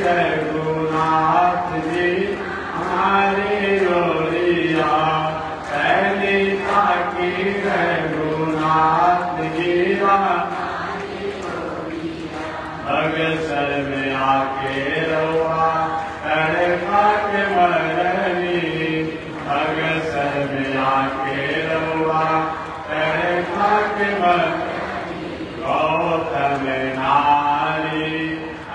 रघुनाथ जी हमारे रोरिया पहले ताकि रघुनाथ जी भगसर में आके रवा तड़का के मरनी भगसर में आके रवा तड़का के मरनी गौतम नारी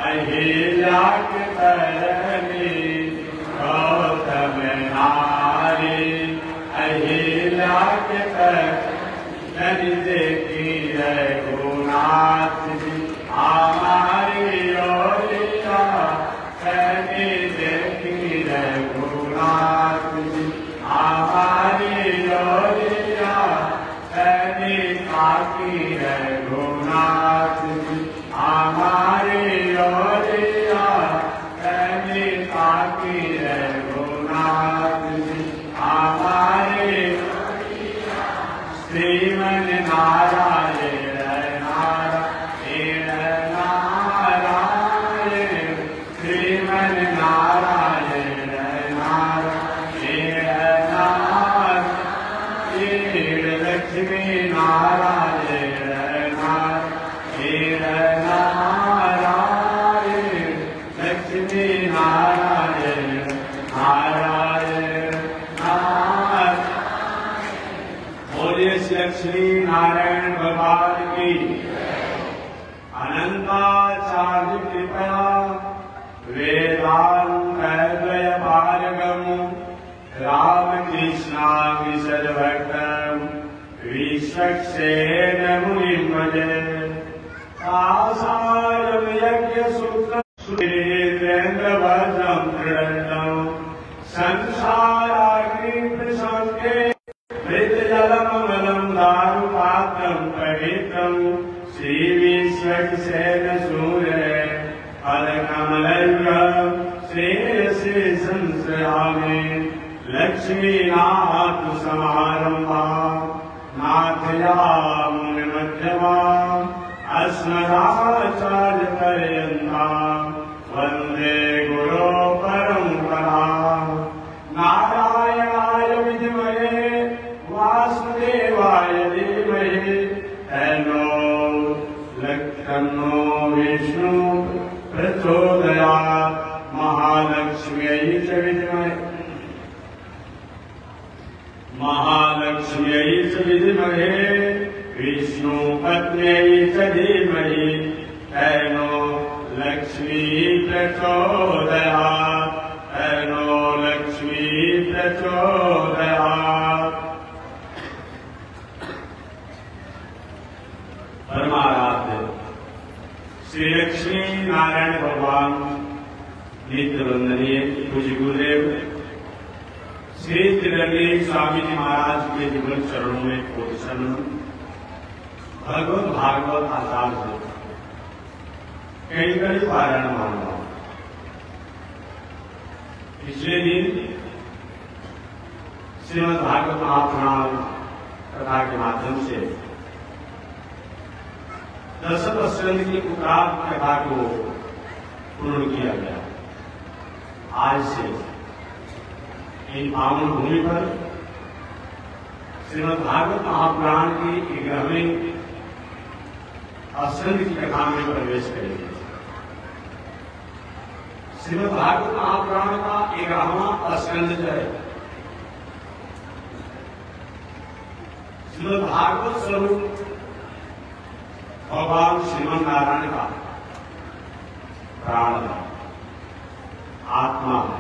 अहिल्या के तरनी गौतम नारी अहिल्या के तरनी देखी रघुनाथ जी हमारी ओरिया कहनी देखी रघुनाथ जी हमारी ओरिया कहनी ताकी रघुनाथ जी हमारी ओरिया कहनी ताकी रघुनाथ जी हमारे श्रीमन नारायण लक्ष्मी नारायण नारायण लक्ष्मी नारायण नारायण नारायण। बोलिए लक्ष्मी नारायण भगवान की अनंताचार्य कृपया वेदांत हृदय भार्गम रामकृष्णा विशदभक्तम विश्वक्सेन मुनिमजे कासायम यज्ञ सूत्र सुरेन्द्रवज्रम दृढ़ं संसाराग्निप्रशंके मृतजलममलं दारुपात्रं पवित्रं श्रीविश्वक्सेन सूर्य फलकमलयुग श्रेयसे संश्रयामि लक्ष्मीनाथ समारंभा नाथयामुनिमध्यमा अस्मदाचार्य पर्यन्ता वन्दे गुरो परम्परा। नारायणाय विद्महे वासुदेवाय धीमहि तन्नो विष्णु प्रचोदयात्। महालक्ष्म्यै च विद्महे महालक्ष्म्यै च विद्महे विष्णुपत्न्यै च धीमहि तन्नो लक्ष्मी प्रचोदयात् तन्नो लक्ष्मी प्रचोदयात्। परमाराध्य श्री लक्ष्मी नारायण भगवान नित्य वंदनीय पूज्य गुरुदेव श्री त्रिरंगी स्वामी जी महाराज के जीवन चरणों में कोटि भगवत भागवत आचार्य कई पारायण मानना। पिछले दिन श्रीमद् भागवत महापुराण कथा के माध्यम से दशरथ स्कंद की उतार कथा को पूर्ण किया गया। आज से इन पावन भूमि पर श्रीमद् भागवत महापुराण की 11वीं स्कंद की कथा में प्रवेश करेंगे। श्रीमद् भागवत महापुराण का 11वां स्कंद जो है श्रीमद् भागवत स्वरूप भगवान श्रीमन नारायण का प्राण है, आत्मा है।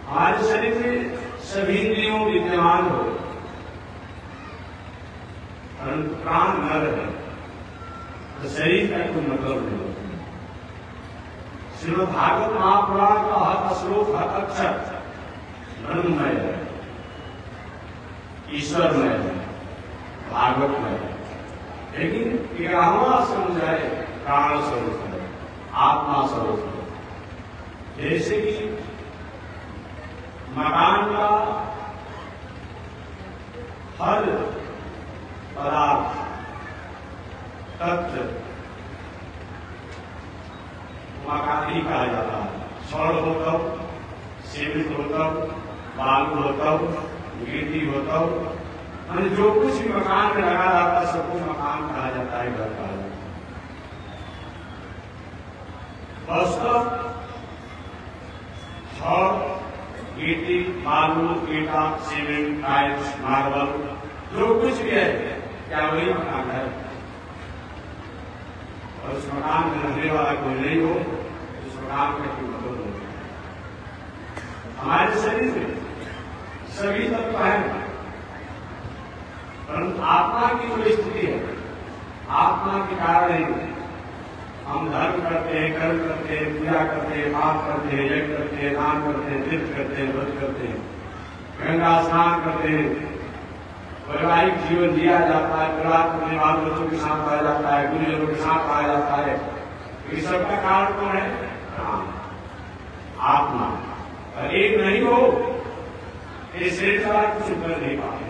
हमारे शरीर में सभी इंद्रियों विद्यमान हो परंतु प्राण न रहे तो शरीर का कोई मतलब नहीं होता। श्रीमद् भागवत महापुराण का हर श्लोक हर अक्षर ब्रह्ममय है, ईश्वरमय है, भागवत में। लेकिन 11वां स्कंद है प्राण स्वरूप है, आत्मा स्वरूप है। जैसे कि मकान का हर पदार्थ तत्व रात्रि कहा जाता है। छड़ होता हो, सीमेंट होता हो, बालू होता हो, गिट्टी होता हो, मैंने जो कुछ भी मकान में लगा जाता है सबको मकान कहा जाता है, घर कहा जाता है। वास्तव छड़, गिट्टी, बालू, ईटा, सीमेंट, टाइल्स, मार्बल, जो कुछ भी है क्या वही मकान है। और उस मकान में रहने वाला कोई नहीं हो, उस मकान का कोई मतलब नहीं। हमारे शरीर में सभी तत्व है, परंतु आत्मा की जो स्थिति है, आत्मा के कारण हम धर्म करते हैं, कर्म करते हैं, पूजा करते हैं, पाप करते हैं, यज्ञ करते हैं, दान करते हैं, तीर्थ करते हैं, व्रत करते हैं, गंगा स्नान करते हैं, वैवाहिक जीवन जिया जाता है, परिवार करने वाले बच्चों के साथ पाया जाता है, गुरुजनों के साथ पाया जाता है। ये सबका कारण कौन है? आत्मा। और एक नहीं हो ये शरीर का कुछ कर नहीं पाते।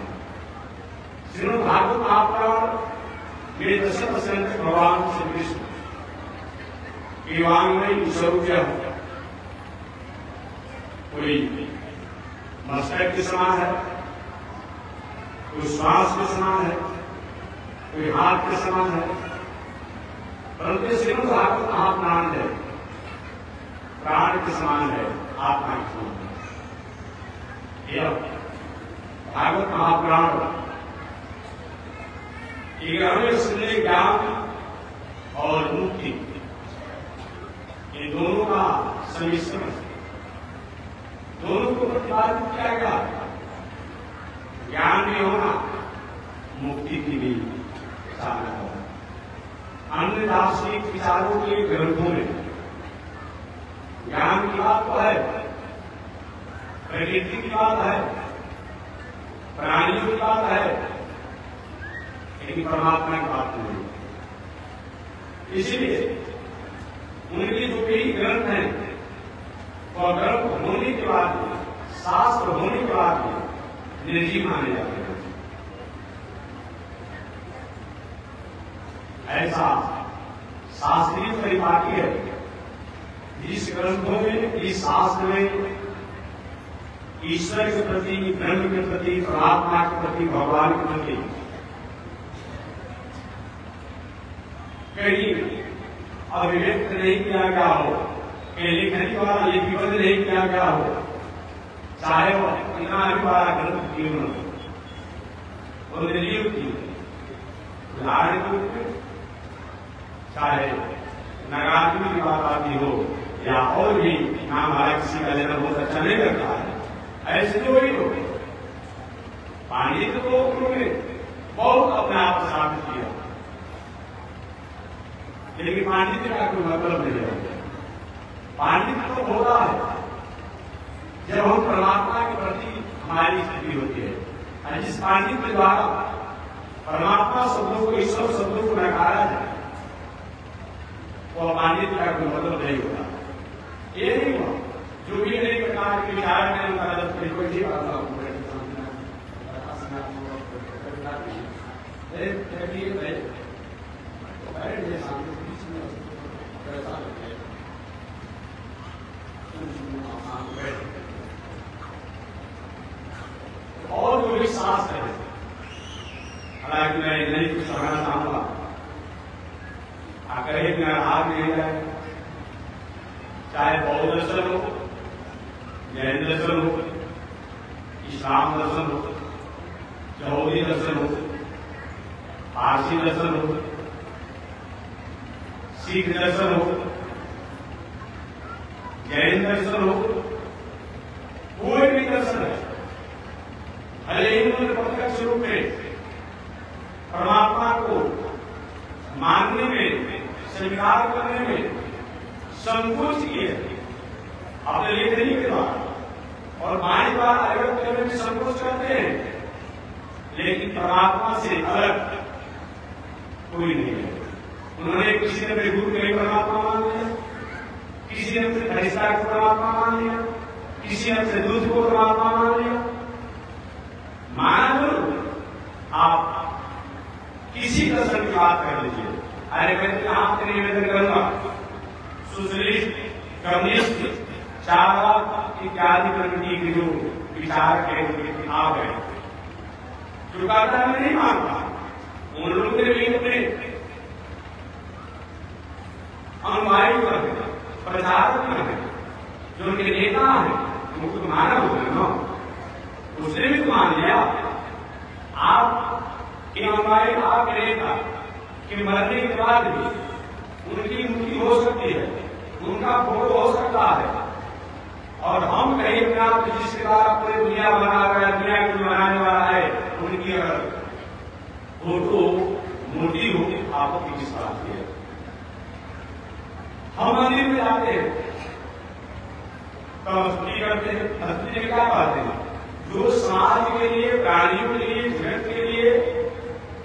श्रीमद् भागवत महापुराण में दशम भगवान श्री कृष्ण की वांग्मयी स्वरूप कोई मस्तक के समान है, कोई श्वास के समान है, कोई हाथ के समान है, परंतु श्रीमद् भागवत महापुराण है प्राण के समान है, आत्मा के समान है। यह भागवत महापुराण 11वें संदेह ज्ञान और मुक्ति इन दोनों का सम्मिश्रण, दोनों को प्रतिपादित किया गया। ज्ञान भी होना, मुक्ति की भी साधना होना। अन्य दार्शनिक विचारों के ग्रंथों में ज्ञान की बात तो है, प्रकृति की बात है, प्राणियों की बात है, लेकिन परमात्मा की बात नहीं। इसीलिए उनके जो कई ग्रंथ हैं और ग्रंथ होने के बाद, शास्त्र होने के बाद निर्जीव माने जाते हैं। ऐसा शास्त्रीय परिपाटी है। इस ग्रंथों में, इस शास्त्र में ईश्वर के प्रति, ब्रह्म के प्रति, परमात्मा के प्रति, भगवान के प्रति कहीं अभिव्यक्त नहीं किया गया हो, लिखने द्वारा लिपिबद्ध नहीं किया गया हो, चाहे वो इतना भी बड़ा ग्रंथ क्यों न हो, वो निर्जीव की उदाहरण के रूप में चाहे नगरात्मी की बात आती हो या और भी नाम हमारा किसी का लेना बहुत अच्छा नहीं लगता है, ऐसे तो वही हो। पांडित्य को उन्होंने बहुत अपने आप को साबित किया, लेकिन पांडित्य का कोई मतलब नहीं है। पांडित्य तो होता है जब हम परमात्मा के प्रति हमारी स्थिति होती है, और जिस पांडित्य द्वारा परमात्मा शब्दों को, ईश्वर शब्दों को नकारा जाए, वो पांडित्य का कोई मतलब नहीं होता। ये नहीं हुआ, जो भी नई प्रकार के विचार में उनका और जो भी शास्त्र है, हालांकि मैं नहीं कुछ कहना चाहूंगा, आकर एक मेरा हाथ नहीं जाए, चाहे बौद्ध दर्शन हो, जैन दर्शन हो, इस्लाम दर्शन हो, यहूदी दर्शन हो, पारसी दर्शन हो, सिख दर्शन हो, जैन दर्शन हो, कोई भी दर्शन है, भले ही उन्होंने प्रत्यक्ष रूप में परमात्मा को मानने में, स्वीकार करने में संकोच किए अपने लेखनी के द्वारा और वाणी द्वारा अलग करने में संकोच करते हैं, लेकिन परमात्मा से अलग कोई नहीं है। उन्होंने किसी ने अपने गुरु को ही परमात्मा मान लिया, किसी ने अपने फरिश्ता को परमात्मा मान लिया, किसी ने अपने दूध को परमात्मा मान लिया। माना जरूर आप किसी दर्शन की बात कर लीजिए, अरे मैं आपसे निवेदन करूंगा, सोशलिस्ट कम्युनिस्ट, चारवाक इत्यादि प्रकृति के जो विचार के आ गए, जो कहता मैं नहीं मानता, उन लोगों ने भी अपने अनुयायी है, प्रचारक है, जो उनके नेता है, उनको तो माना होगा ना, उसने भी तो मान लिया। आप के अनुयायी, आपके नेता के मरने के बाद भी उनकी मुक्ति हो सकती है, उनका फोटो हो सकता है, और हम कहीं अपने आप जिसके द्वारा पूरी दुनिया बना रहा है, दुनिया को बनाने वाला है, उनकी अगर फोटो मूर्ति होगी, आपको किस बात की है? हम मंदिर में जाते हैं, तो स्तुति करते हैं, स्तुति में क्या पाते हैं? जो समाज के लिए, प्राणियों के लिए, जगत के लिए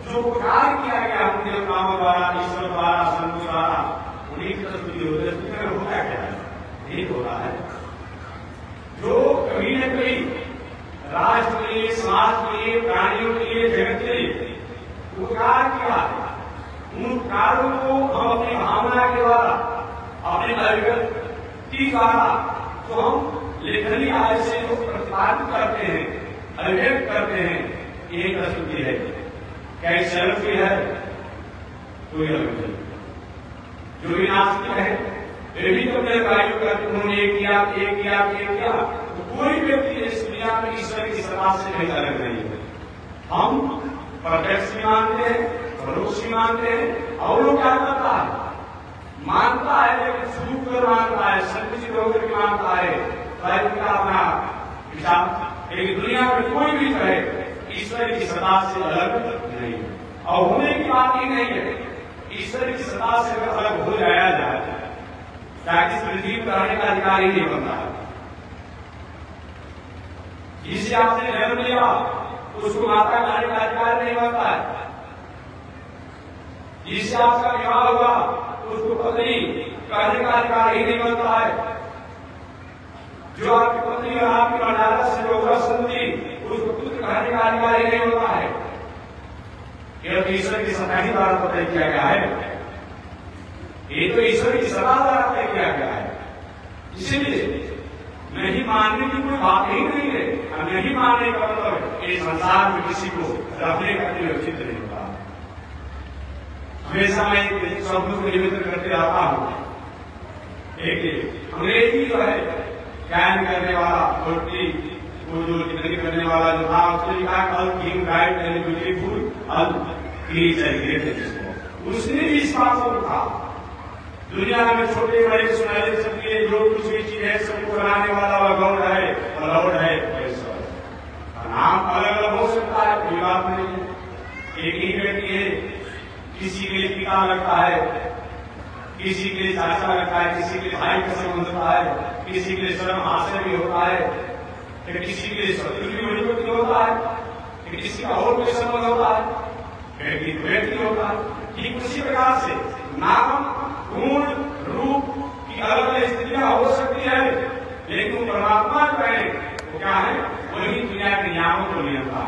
जो उपकार किया गया अपने कामों द्वारा, ईश्वर द्वारा, संत द्वारा, उन्हीं की स्तुति होती है। स्तुति में होता क्या है? नहीं होता है जो कभी न कभी राष्ट्र के लिए, समाज के लिए, प्राणियों के लिए, जगत के लिए उपकार किया है, उन उपकारों को हम अपनी भावना के द्वारा, अपने अभिव्यक्ति द्वारा, तो हम लेखनी आय से जो प्रतिपादित करते हैं, अभिव्यक्त करते हैं, एक स्तुति है। क्या एक सेल्फी है? कोई अलग नहीं। जो भी नास्तिक है, वे भी तो अपने कार्यों करते, उन्होंने ये किया, ये किया, ये किया, तो कोई व्यक्ति इस दुनिया में ईश्वर की सत्ता से नहीं अलग नहीं है। हम प्रत्यक्ष भी मानते हैं, परोक्ष भी मानते हैं, और लोग क्या करता है? मानता है, लेकिन शुरू कर मानता है, संकुचित होकर भी मानता है, का अपना विचार। लेकिन दुनिया में कोई भी कहे ईश्वर की सत्ता से अलग नहीं है, और होने की बात ही नहीं है। ईश्वर की सत्ता से अगर अलग हो जाया जाए, ताकि इस पृथ्वी पर रहने का अधिकार ही नहीं बनता है। जिसे आपने जन्म लिया उसको माता कहने का अधिकार नहीं बनता है। जिससे आपका विवाह हुआ उसको पत्नी कहने का अधिकार ही नहीं बनता है। जो आपकी पत्नी और आपकी मर्यादा से जो संधि, उसको पुत्र कहने का अधिकार ही नहीं होता है। यह ईश्वर की सत्ता ही द्वारा तय किया गया है। ये तो ईश्वर की सत्ता द्वारा तय किया गया है। इसीलिए नहीं मानने की कोई बात ही नहीं है। नहीं मानने का मतलब इस संसार में किसी को रखने का कोई उचित नहीं होता। हमेशा मैं शब्दों को निमित्त करते रहता हूँ। एक अंग्रेजी जो है ज्ञान करने वाला, वो जो टिप्पणी करने वाला जो था, उसने लिखा कल किंग राइट एंड ब्यूटीफुल अल उसने भी इस बात को कहा, दुनिया में छोटे बड़े सुनहरे सबके जो कुछ भी चीज है सबको बनाने वाला वह गौड़ है, लौट है। नाम अलग अलग हो सकता है, कोई बात नहीं। एक ही व्यक्ति है, किसी के लिए पिता लगता है, किसी के लिए चाचा लगता है, किसी के लिए भाई का संबंध होता है, किसी के लिए शर्म हास्य भी होता है, फिर किसी के लिए शत्रु भी होता है, फिर किसी का और कोई संबंध होता है, व्यक्ति होता है। ठीक उसी प्रकार से नाम, गुण, रूप की अलग अलग स्थितियां हो सकती है, लेकिन परमात्मा जो है वो क्या है? वही दुनिया के नियमों को नियंत्रण है।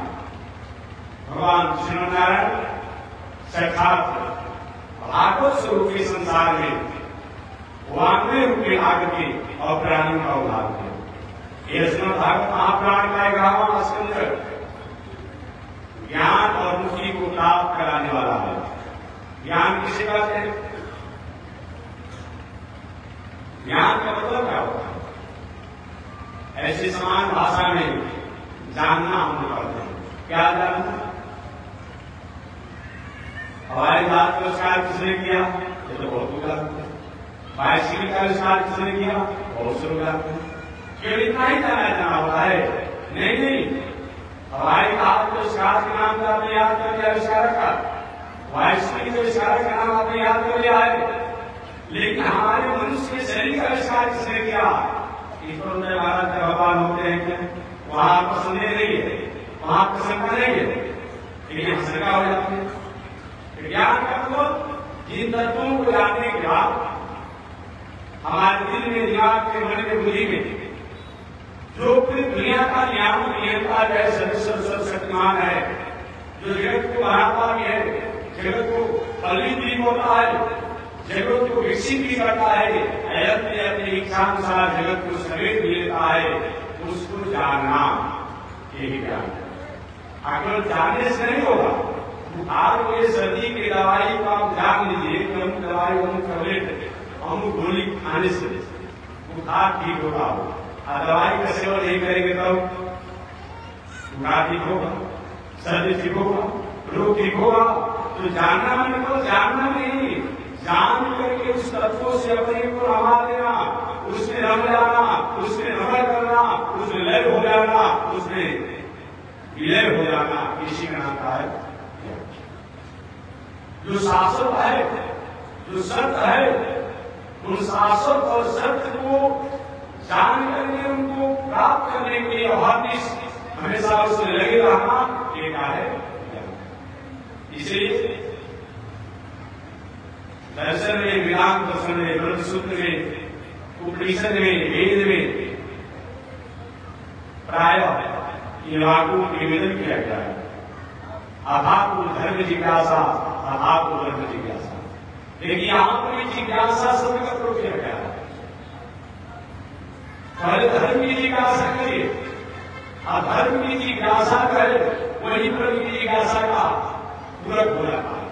भगवान श्रीनारायण साक्षात भागवत स्वरूप के संसार में वांग्मय रूप में आकर के और प्राणियों का उद्धार किया। यह श्रीमद् भागवत महापुराण का 11वां स्कंध ज्ञान और मुक्ति को प्राप्त कराने वाला है। ज्ञान किसे कहते हैं? ज्ञान का मतलब क्या होता है? ऐसी समान भाषा में जानना हम कहते हैं। क्या जानना? हवाई जहाज का आविष्कार किसने किया? ये तो बहुत लोग जानते हैं। बाइसिकल का आविष्कार किसने किया? बहुत से लोग जानते हैं। केवल इतना ही जाना होता है? नहीं। हवाई जहाज के आविष्कार के नाम का आपने याद कर लिया आविष्कारक का, बाइसिकल के आविष्कारक का नाम आपने याद कर लिया है, लेकिन हमारे मनुष्य के शरीर का आविष्कार किसने किया? ईश्वर में महाराज का भगवान होते हैं क्या? वहां आपको संदेह नहीं है, वहां आपको शंका नहीं है, लेकिन शंका हो जाती है। ज्ञान का मतलब जिन तत्वों को जानने के बाद हमारे दिल में, दिमाग के, मन में, बुद्धि में जो दुनिया का नियंता है, सर्वशक्तिमान है, जो जगत को बनाता भी है, जगत को फलित भी होता है, जगत को विकसित भी करता है, अपने अपने इच्छानुसार जगत को समेट भी लेता है, उसको जानना यही ज्ञान है। केवल जानने से नहीं होगा। बुखार को ये सर्दी की दवाई को आप जान लीजिए कि हम दवाई हम टैबलेट हम गोली खाने से बुखार ठीक होगा, और दवाई का सेवन नहीं करेंगे तब बुखार ठीक होगा, सर्दी ठीक होगा, रोग ठीक होगा। तो जानना मैंने तो जानना नहीं, जान करके उस तत्वों से अपने को रमा देना, उसमें रम जाना, उसमें रमण करना, उसमें लय हो जाना, उसमें विलय हो जाना, इसी का नाम है जो शाश्वत है, जो सत्य है। उन शाश्वत और सत्य को जान करके उनको प्राप्त करने के लिए हमेशा उसमें लगे रहना ये क्या है। इसलिए दर्शन में, वेदांत दर्शन में, ब्रह्मसूत्र में, उपनिषद में, वेद में प्राय ये वाक्यों को निवेदन किया गया है। अभाव धर्म जिज्ञासा, अभाव धर्म जिज्ञासा। लेकिन यहाँ पर जिज्ञासा शब्द का प्रयोग किया गया है। पहले धर्म की जिज्ञासा करिए, धर्म की जिज्ञासा करे, वही पर की जिज्ञासा का पूरक हो जाता है।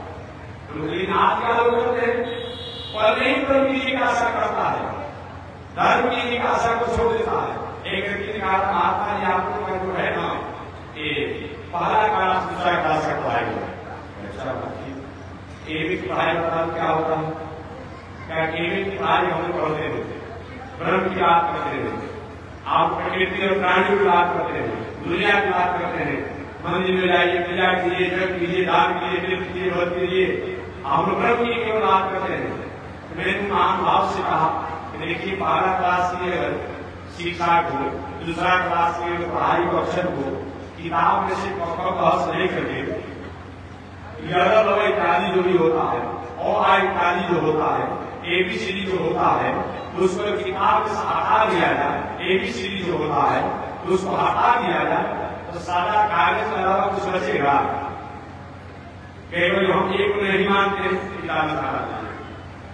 लेकिन आज क्या लोग करते हैं, पहले ही पर की जिज्ञासा करता है, धर्म की जिज्ञासा को छोड़ देता है। एक व्यक्ति ने कहा महात्मा जी आपको जो है ना ये पहला क्लास दूसरा क्लास का पढ़ाई है, केवी की पढ़ाई बताओ क्या होता है। क्या केवी की पढ़ाई हम लोग पढ़ते थे, ब्रह्म की बात करते हैं, आप प्रकृति और प्राणी की बात करते हैं, दुनिया की बात करते हैं, मंदिर में जाइए, पूजा कीजिए, जप कीजिए, दान कीजिए, वृत्त कीजिए, व्रत कीजिए, हम लोग ब्रह्म की केवल बात करते हैं। मैंने महान भाव से कहा कि देखिए पहला क्लास की अगर शिक्षा को, दूसरा क्लास की पढ़ाई को, अक्षर को किताब में से बहस नहीं करके इत्यादि जो भी होता है, और इत्यादि जो होता है, एबीसीडी जो होता है, उसको किताब से हटा दिया जाए, एबीसीडी जो होता है उसको हटा दिया जाए, तो सारा कागज के अलावा कुछ बचेगा। केवल हम एक को नहीं मानते किताब में हटा दीजिए,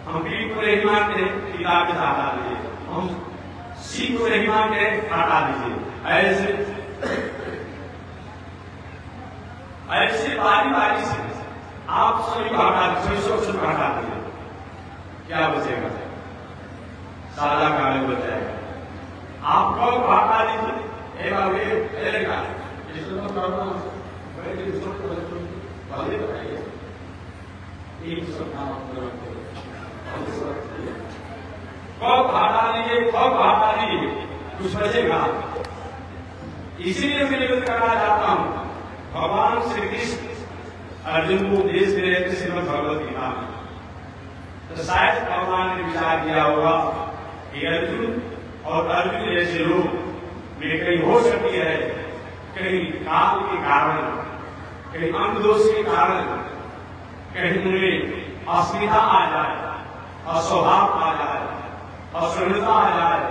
हम बी को नहीं मानते किताब में हटा दीजिए, हम सी को नहीं मानते हटा दीजिए। ऐसे बारी बारी से आप सभी हटा दीजिए, हटा दीजिए, क्या बचेगा? सारा कागज बच जाएगा। आप कब हटा दीजिए, कब हटा दीजिए, कब हटा दीजिए, कुछ बचेगा। इसीलिए मैं निवेदन करना चाहता हूं, भगवान श्री कृष्ण अर्जुन को उपदेश दे रहे थे श्रीमद् भगवत गीता में, तो शायद भगवान ने विचार किया होगा कि अर्जुन और अर्जुन जैसे लोग में कहीं हो सकती है, कहीं काल के कारण, कहीं अंग दोष के कारण, कहीं उनमें अस्मिता आ जाए, अस्वभाव आ जाए, असरणता आ जाए,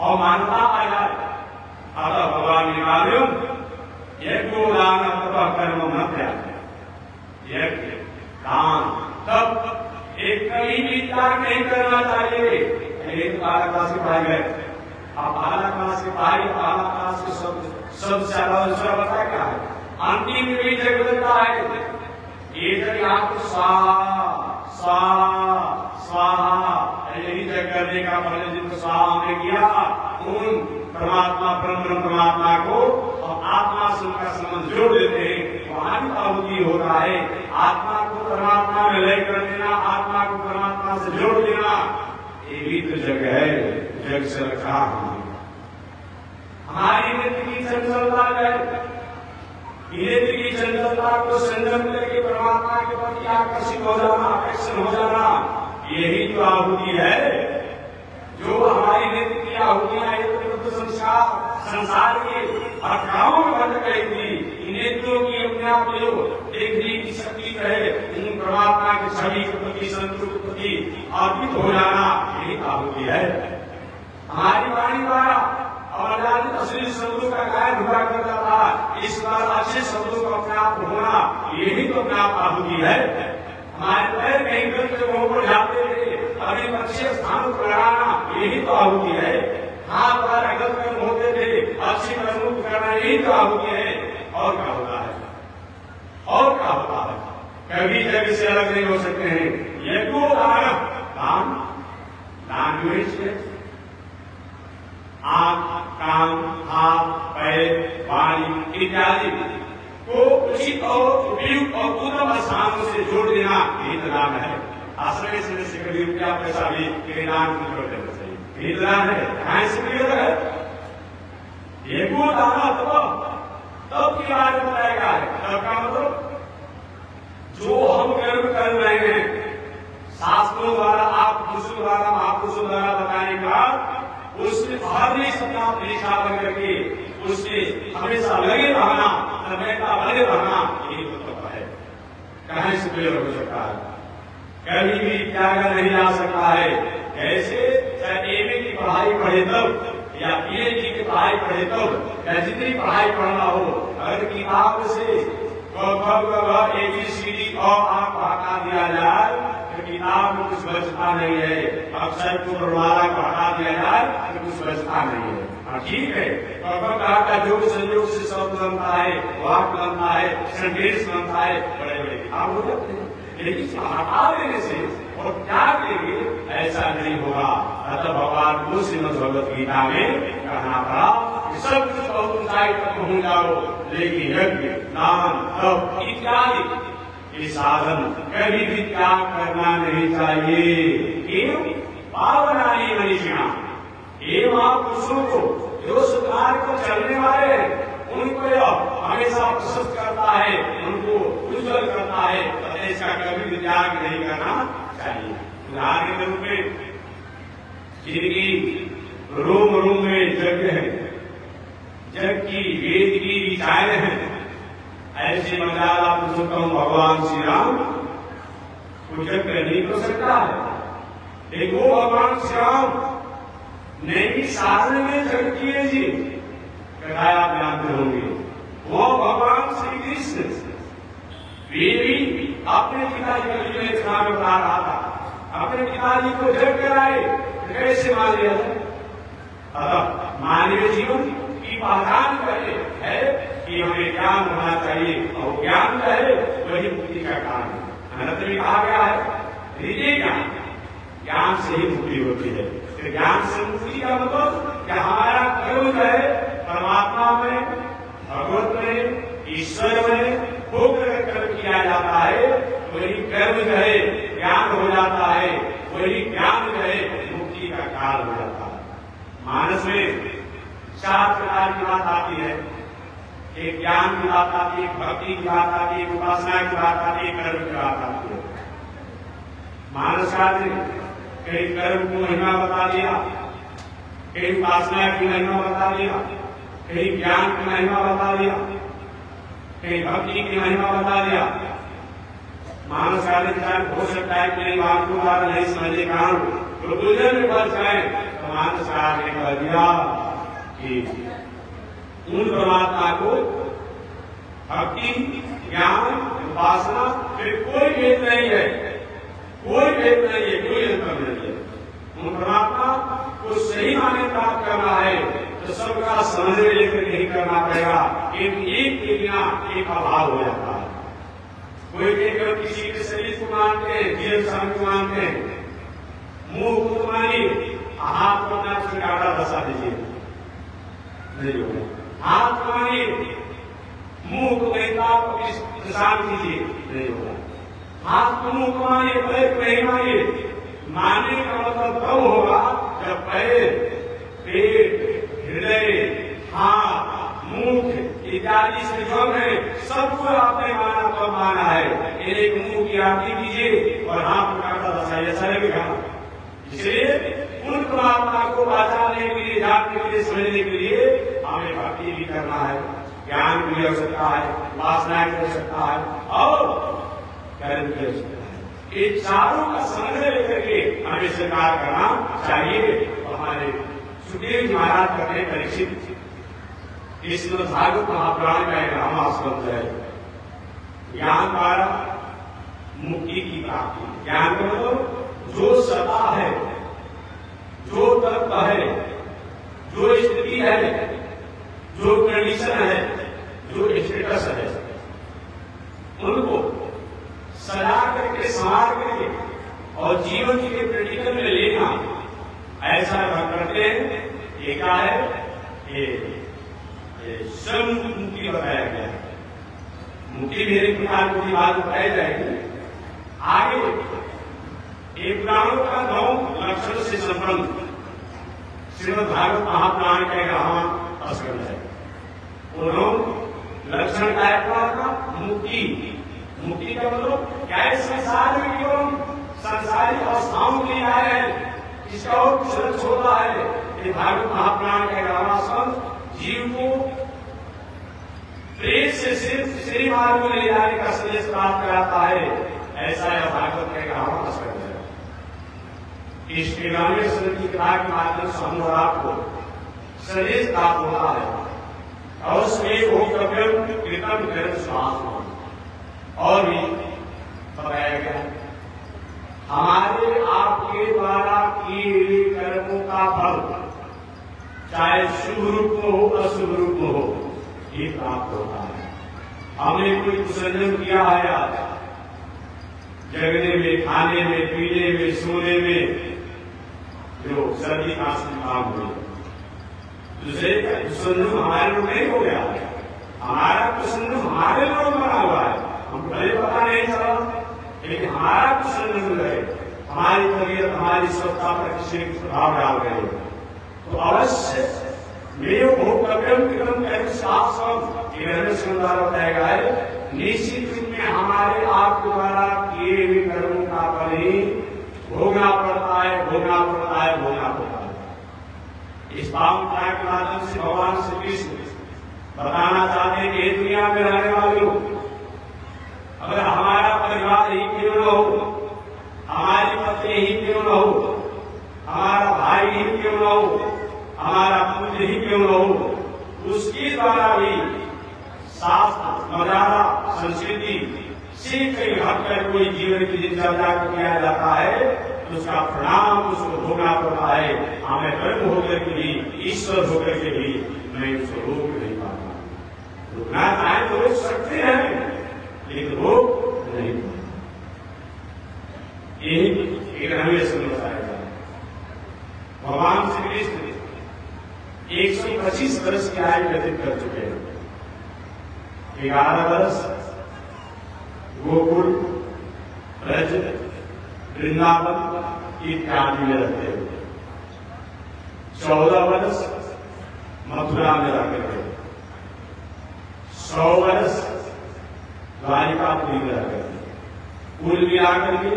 अमानता आ जाए। अतः भगवान ने मालूम यज्ञो दान तथा कर्म न त्याग, यज्ञ दान तब एक कहीं भी त्याग नहीं करना चाहिए। एक बारह क्लास के पढ़ाई गए, आप बारह क्लास के पढ़ाई, बारह क्लास के सब ज्यादा दूसरा बता क्या है, अंतिम में भी जग बनता है। ये जब आपको स्वाहा यही जग करने का पहले जिनको स्वाहा हमने किया, उन परमात्मा ब्रह्म परमात्मा को और आत्मा से उनका संबंध जोड़ देते हैं, वहां भी आहुति होता है। आत्मा को परमात्मा में लय कर देना, आत्मा को परमात्मा से जोड़ देना, ये भी तो जग है, जग से रखा हमारी नेत्र की चंचलता है, नेत्र की चंचलता को संयम करके परमात्मा के प्रति आकर्षित हो जाना, आकर्षण हो जाना, यही तो आहुति है। जो हमारी नेत्र की आहुतियां संसार के अटकाओं में बंद गई थी, नेत्रों की अपने आप जो देखने की शक्ति है, उन परमात्मा के छवि के प्रति, संतुष्ट के प्रति अर्पित हो जाना, यही आहुति है। हमारी वाणी द्वारा और असली शब्दों का गायन हुआ करता था, इस बार अच्छे शब्दों का अपने आप होना, यही तो अपने आप आहुति है। हमारे पैर कहीं गलत जगहों पर जाते थे, अभी अच्छे स्थानों पर लगाना यही तो आहुति है। हाथ पैर गलत कर्म होते थे, अच्छी कर्मों को करना यही तो आहुति है। और क्या होता है? और क्या होता है? कभी जग से अलग नहीं हो सकते हैं। यज्ञो दान, दान दान आंख, कान, हाथ, पैर, वाणी इत्यादि को उचित और उपयुक्त और उत्तम स्थानों से जोड़ देना यही दान है। आश्रय से कभी रुपया पैसा भी दान को जोड़ देना चाहिए, यही दान है। कहाँ से प्रयोग है? यज्ञो दान तब की बात बताएगा। तब का मतलब जो हम कर्म कर रहे हैं शास्त्रों द्वारा, आप पुरुषों द्वारा, महापुरुषों द्वारा बताने का, उसमें हर सपना दिशा बन करके उसमें हमेशा लगे रहना, तन्मयता बने रहना, यही मतलब है। कहीं से प्रयोग हो सकता है, कभी भी त्यागा नहीं आ सकता है। कैसे? चाहे एमए की पढ़ाई पढ़े तब या पीएचडी की पढ़ाई पढ़े तब या जितनी पढ़ाई पढ़ना हो, अगर किताब से ABCD और आप हटा दिया जाए तो किताब में कुछ बचता नहीं है। अक्षर को प्रमाला को हटा दिया जाए तो कुछ बचता नहीं है। ठीक है, कहा का जो संयोग से शब्द बनता है, वाक्य बनता है, सेंटेंस बनता है, बड़े बड़े किताब हो जाते हैं। लेकिन हटा देने से और त्याग देंगे ऐसा नहीं होगा। अतः भगवान को श्रीमद् भगवत गीता में कहना पड़ा कि सब कुछ बहुत ऊंचाई तक पहुंच जाओ, लेकिन यज्ञ, दान, तप इत्यादि ये साधन कभी भी त्याग करना नहीं चाहिए। क्यों? पावनानी मनीषिणा, ये महापुरुषों को जो सुधार को चलने वाले उनको हमेशा प्रशस्त करता है, उनको उज्जवल करता है। इसका कभी भी त्याग नहीं करना चाहिए। उदाहरण के रूप में जिनकी रूम रूम में यज्ञ है, जग की वेद की ऋचाएं हैं, ऐसे मर्यादा पुरुषोत्तम भगवान श्री राम को यज्ञ नहीं कर सकता है। लेकिन वो भगवान श्री राम नई शासन में जग किए जी कथाएं आप जानते होंगे। वो भगवान श्री कृष्ण वे भी अपने पिताजी का में खाना बता रहा था, अपने पिताजी को जग कराए, कैसे मान लिया जाए? अतः मानवीय जीवन की पहचान है कि हमें ज्ञान होना चाहिए, और ज्ञान जो है वही मुक्ति का कारण है। अनंत में कहा गया है हृदय ज्ञान, ज्ञान से ही मुक्ति होती है। तो ज्ञान से मुक्ति का मतलब कि हमारा कर्म जो है परमात्मा में, भगवत में, ईश्वर में होकर कर्म किया जाता है, वही कर्म जो है ज्ञान हो जाता है, वही ज्ञान जो है मुक्ति का काल हो जाता है। मानस में 4 प्रकार की बात आती है। एक ज्ञान की बात आती है, भक्ति की बात आती है, उपासना की बात आती है, कर्म की बात आती है। मानस का कहीं कर्म को महिमा बता दिया, कहीं उपासना की महिमा बता दिया, कहीं ज्ञान की महिमा बता दिया, कहीं भक्ति की महिमा बता दिया। मानस का हो सकता है कि नहीं बात को द्वारा नहीं समझने का तो दूसरे में बच जाए, तो मानस ने कह दिया कि उन परमात्मा को भक्ति, ज्ञान, उपासना फिर कोई भेद नहीं है, कोई भेद नहीं है, कोई अंतर नहीं है। उन परमात्मा को सही माने प्राप्त करना है तो सबका समझने लेकर नहीं करना पड़ेगा। एक के बिना एक अभाव हो जाता है। कोई कहकर किसी के शरीर को मानते हैं, जीव शरण को मानते हैं, मुंह को मानिए, हाथ को अपना छिटाड़ा दशा दीजिए, नहीं होगा। हाथ को मानिए, मुंह को निशान कीजिए, नहीं होगा। हाथ को मुंह को मानिए, पैर को नहीं मानिए। मानने का मतलब तब होगा जब पैर, पेट, हृदय, हाथ, मुख इत्यादि से जो है सबको आपने माना तो माना है। एक मुंह की आरती कीजिए और हाथ को काटा दशा, ऐसा लगेगा। इसलिए उन परमात्मा को पहचानने के लिए, जानने के लिए, समझने के लिए हमें भक्ति भी करना है, ज्ञान भी हो सकता है, वासना भी हो सकता है और कर्म भी हो सकता है। ये चारों का समन्वय लेकर के हमें स्वीकार करना चाहिए। हमारे सुखदेव जी महाराज करते परीक्षित इसमें भागवत महापुराण का एक रामास्पंद है। ज्ञान द्वारा मुक्ति की प्राप्ति। ज्ञान का मतलब जो सत्ता है, जो तत्व है, जो स्थिति है, जो कंडीशन है, जो स्टेटस है, उनको सजा करके, संवार करके और जीवन के प्रैक्टिकल में लेना, ऐसा हम करते हैं। ये क्या है? ये स्वयं मुक्ति बताया गया है। मुक्ति भी एक प्रकार की बात बताई जाएगी आगे। एक पुराणों का 9 लक्षण से संबंध श्रीमद् भागवत महापुराण का 11वां स्कंध है। वो 9 लक्षण का एक था मुक्ति। मुक्ति का मतलब क्या है? संसार में केवल संसारिक अवस्थाओं के लिए आए हैं, इसका और कुछ छोड़ा है। ये भागवत महापुराण का 11वां स्कंध जीव को प्रेत से सिर्फ श्री मार्ग में ले जाने का संदेश प्राप्त कराता है। ऐसा यह भागवत का 11वां स्कंध है। इस 93 स्कंध की कथा के माध्यम से हम और आपको संदेश प्राप्त होता है। और उसमें वो कव्यम कृतम कर्म स्वाहा और भी बताया गया हमारे आपके द्वारा किए हुए कर्मों का फल चाहे शुभ रूप में हो, अशुभ रूप में हो, ये प्राप्त होता है। हमने कोई कुसंजन किया है आज, जगने में, खाने में, पीने में, सोने में, जो सर्दी खांसी काम हुए, दूसरे का कुसंजन हमारे लोग नहीं हो गया। हमारा कुसंजन हमारे लोग बना हुआ है, हमको भले पता नहीं चला, लेकिन हमारा कुसंजन है। हमारी तबीयत, हमारी स्वच्छता पर किसी ने प्रभाव डाल गए तो अवश्य मेरे भोक्तव्यम कृतम कर्म द्वारा बताया गया है। निश्चित रूप में हमारे आप द्वारा किए हुए कर्मों का फल ही भोगना पड़ता है, भोगना पड़ता है, भोगना पड़ता है। इस भावना के माध्यम से भगवान श्री कृष्ण बताना चाहते हैं कि दुनिया में रहने वाले लोग, अगर हमारा परिवार ही क्यों न हो, हमारी पत्नी ही क्यों न हो, हमारा भाई ही क्यों न हो, हमारा पुत्र ही क्यों न हो, उसके द्वारा भी शास्त्र, मर्यादा, संस्कृति से कहीं हटकर कोई जीवन की दिनचर्या को किया जाता है तो उसका परिणाम उसको भोगना पड़ता है। हमें ब्रह्म होकर के भी, ईश्वर होकर के भी मैं उसको रोक नहीं पाता। रुकना चाहे तो रोक सकते हैं, लेकिन रोक नहीं। यही एक हमें समझाया जाए। भगवान श्री कृष्ण 125 वर्ष की आयु व्यतीत कर चुके हैं। 11 वर्ष गोकुल, ब्रज, वृंदावन इत्यादि में रहते हुए, 14 वर्ष मथुरा में रहते हुए, 100 वर्ष द्वारिकापुरी में रहते हुए, कुल मिलाकर के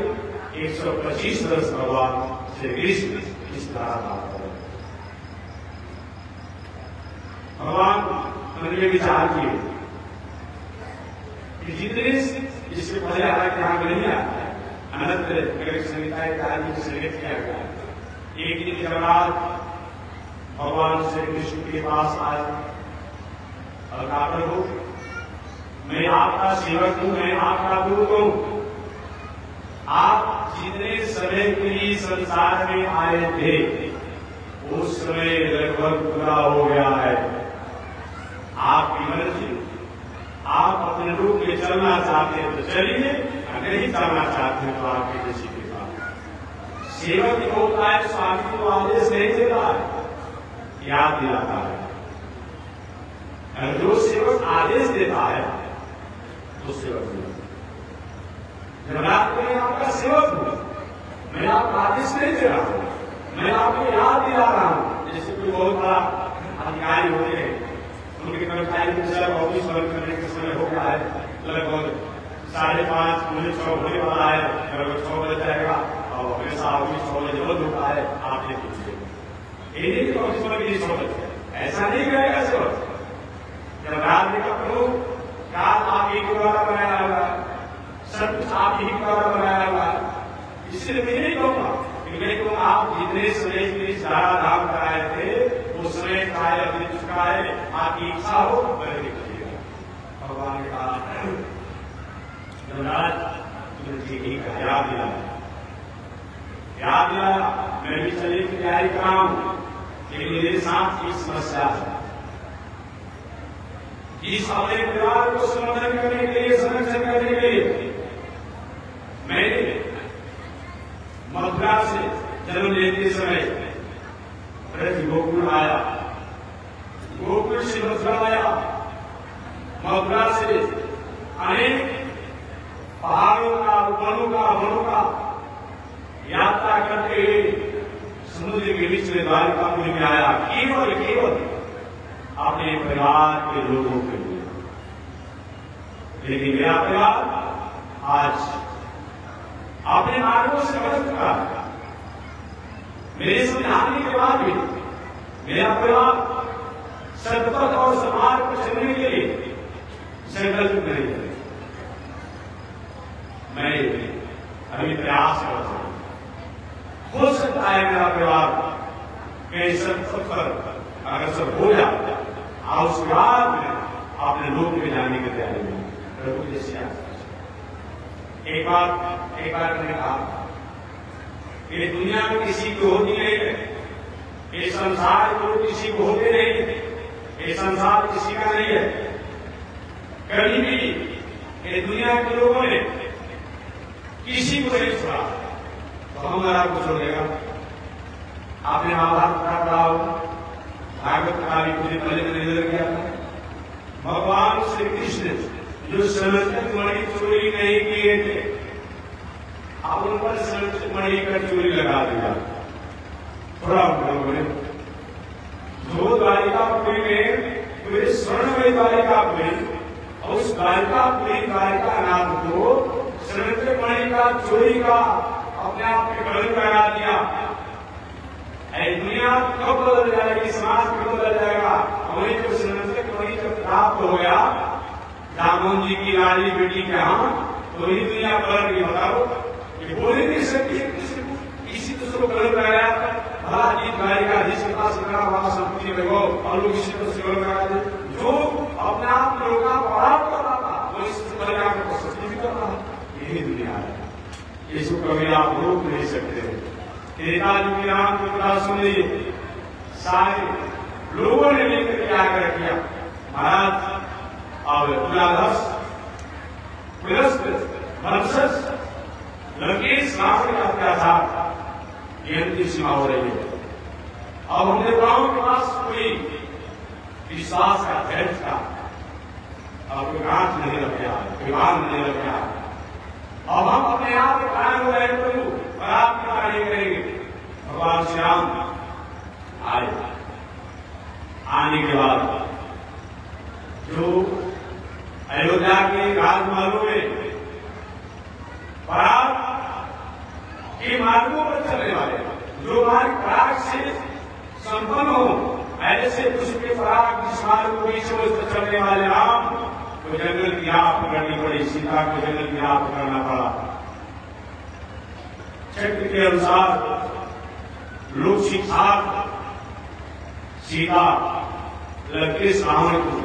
125 वर्ष भगवान श्री कृष्ण इस तरह बात करें। भगवान मन में विचार किए कि जितने जिसके पहले हालांकि यहाँ नहीं आता है, अनंत संहिता इत्यादि में संग्रहित किया गया। एक दिन के बाद भगवान श्री कृष्ण के पास आए और कहा, प्रभु मैं आपका सेवक हूं, मैं आपका दूत हूं। आप जितने समय के लिए संसार में आए थे उस समय लगभग पूरा हो गया है। आपकी मर्जी, आप अपने रूप में चलना चाहते हैं तो चलिए, नहीं चलना चाहते हैं तो आपके किसी के साथ। सेवक जो होता है स्वामी को आदेश नहीं देता है, याद दिलाता है। जो सेवक आदेश देता है तो सेवक नहीं। जब मैं आपका सेवक हूं, मैं आपका आदेश नहीं दे रहा हूं, मैं आपको याद दिला रहा हूं। जैसे कोई बहुत बड़ा अधिकारी होते हैं, उनके कर्मचारी ऑफिस वर्क करने का समय हो गया है, लगभग 5:30 मुझे 6 होने वाला है, लगभग 6 बज जाएगा और हमेशा ऑफिस 6 बजे जरूर होता है। आप ये पूछिए यही तो ऑफिस वर्क 6 बजे, ऐसा नहीं करेगा सेवक। जब रात में प्रभु रात आप ही के द्वारा बनाया हुआ, सब कुछ आप ही के द्वारा बनाया हुआ, इसलिए मैं नहीं कहूंगा कि आप जितने समय के लिए सारा धाम कराए थे वो समय कार्य मिल चुका है, आपकी इच्छा हो वह करिएगा। भगवान ने कहा याद दिलाया मैं भी चलने की तैयारी कर रहा हूं कि मेरे साथ की समस्या है। इस अपने परिवार को संवर्धन करने के लिए, संरक्षण करने के लिए मैंने मथुरा से जन्म लेते समय प्रति गोकुल आया, गोकुल से मथुरा आया, मथुरा से अनेक पहाड़ों का, वनों का यात्रा करते हुए समुद्र के बीच में द्वारिकापुरी में आया, केवल अपने परिवार के लोगों के लिए। लेकिन मेरा परिवार आज अपने मार्गों से भटक चुका है। मेरे समझाने के बाद भी मेरा परिवार सतपथ और समाज को चलने के लिए संकल्प नहीं है। मैं अभी प्रयास कर रहा हूं, हो सकता है मेरा परिवार कहीं सतपथ पर अग्रसर हो जाए और उसके बाद में अपने लोग में जाने की तैयारी में प्रभु जैसे एक बार मैंने कहा कि दुनिया में किसी को होती नहीं है, ये संसार को किसी को होते नहीं, ये संसार किसी का नहीं है। कभी भी ये दुनिया के लोगों ने किसी को नहीं छोड़ा तो हमारा को छोड़ेगा। आपने महाभारत पढ़ा हो, भागवत का भी कुछ पहले मैंने नजर किया था। भगवान श्री कृष्ण जो संरक्षक मणि चोरी नहीं किए थे, अब उन पर संरक्षक मणि का चोरी लगा दिया। थोड़ा उन्होंने जो द्वारिकापुरी में पूरे स्वर्णमय द्वारिकापुरी और उस द्वारिका नाम को संरक्षक मणि का चोरी का अपने आप में कलंक लगा दिया। दुनिया कब बदल जाएगी, समाज कब बदल जाएगा। हमें जो संरक्षक मणि जब प्राप्त हो गया दामोदर जी की लाली बेटी के यहाँ, तो ही दुनिया पलट गई। बताओ, ये बोल ही नहीं सकती किसी दूसरे को कलंक लगाया। भला जीत गायिका जिसके पास वहां संपत्ति में हो और लोग किसी को सेवन करा दे, जो अपने आप लोगों का पढ़ाव कर रहा था वो इस परिवार को सस्ती भी कर रहा है। यही दुनिया है, इसको कभी आप रोक नहीं सकते। नेताजी के नाम को बता सुनिए, सारे लोगों ने मिलकर क्या किया महाराज। और तुलाधस वंशज लंकेश रावण का अत्याचार की अंतिम सीमा हो रही है। अब हम नेताओं के पास कोई विश्वास का, धैर्य का अब गांठ नहीं रख गया, विवाद नहीं रख गया। अब हम अपने आप में कायम हो रहे प्रभु और आपकी कार्य करेंगे। भगवान श्री राम आए, आने के बाद जो अयोध्या के राजमहलों में पराग के मार्गों पर चलने वाले, जो मार्ग पराग से संपन्न हो, ऐसे पुष्प के पराग जिस मार्ग को बीच में चलने वाले राम को जंगल की आग पकड़नी पड़ी, सीता को जंगल की आग पकड़ना पड़ा। चक्र के अनुसार लोक शिक्षा सीता लंकेश रावण को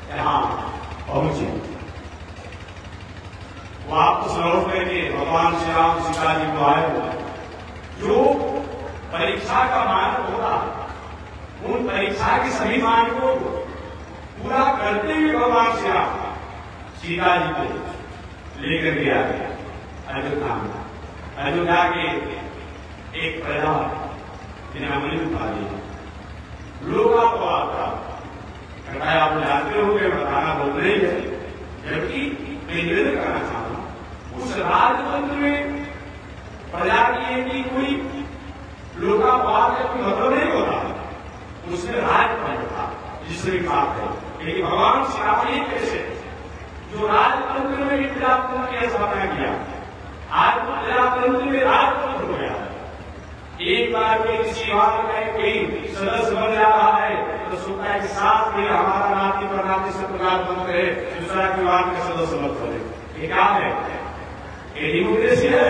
यहां पहुंचे। वापस लौट करके भगवान श्री राम सीता जी को आए। जो परीक्षा का मार्ग होता, उन परीक्षा के सभी मार्गों को पूरा करते हुए भगवान श्री राम सीता जी को लेकर के आ गए अयोध्या में। अयोध्या के एक प्रजा जिन्हें अमृत पा दिया लोग आपको आता आप जानते हो बताना बहुत नहीं है। जबकि मैं निवेदन करना चाहता हूं, उस राजतंत्र में प्रजा की कोई लोकापवाद का कोई मतलब नहीं होता, उसमें राजतंत्र था जिसमें बात है। लेकिन भगवान श्री राम ने कैसे जो राजतंत्र में प्रजातंत्र की स्थापना किया, आज प्रजातंत्र में राजतंत्र हो गया। एक बार कोई किसी बात का कोई सदस्य बन जा रहा है तो सोचता है कि साथ में हमारा नाती पर नाती से प्रजातंत्र है, दूसरा परिवार के सदस्य मत बने। ये क्या है? ये डेमोक्रेसी है?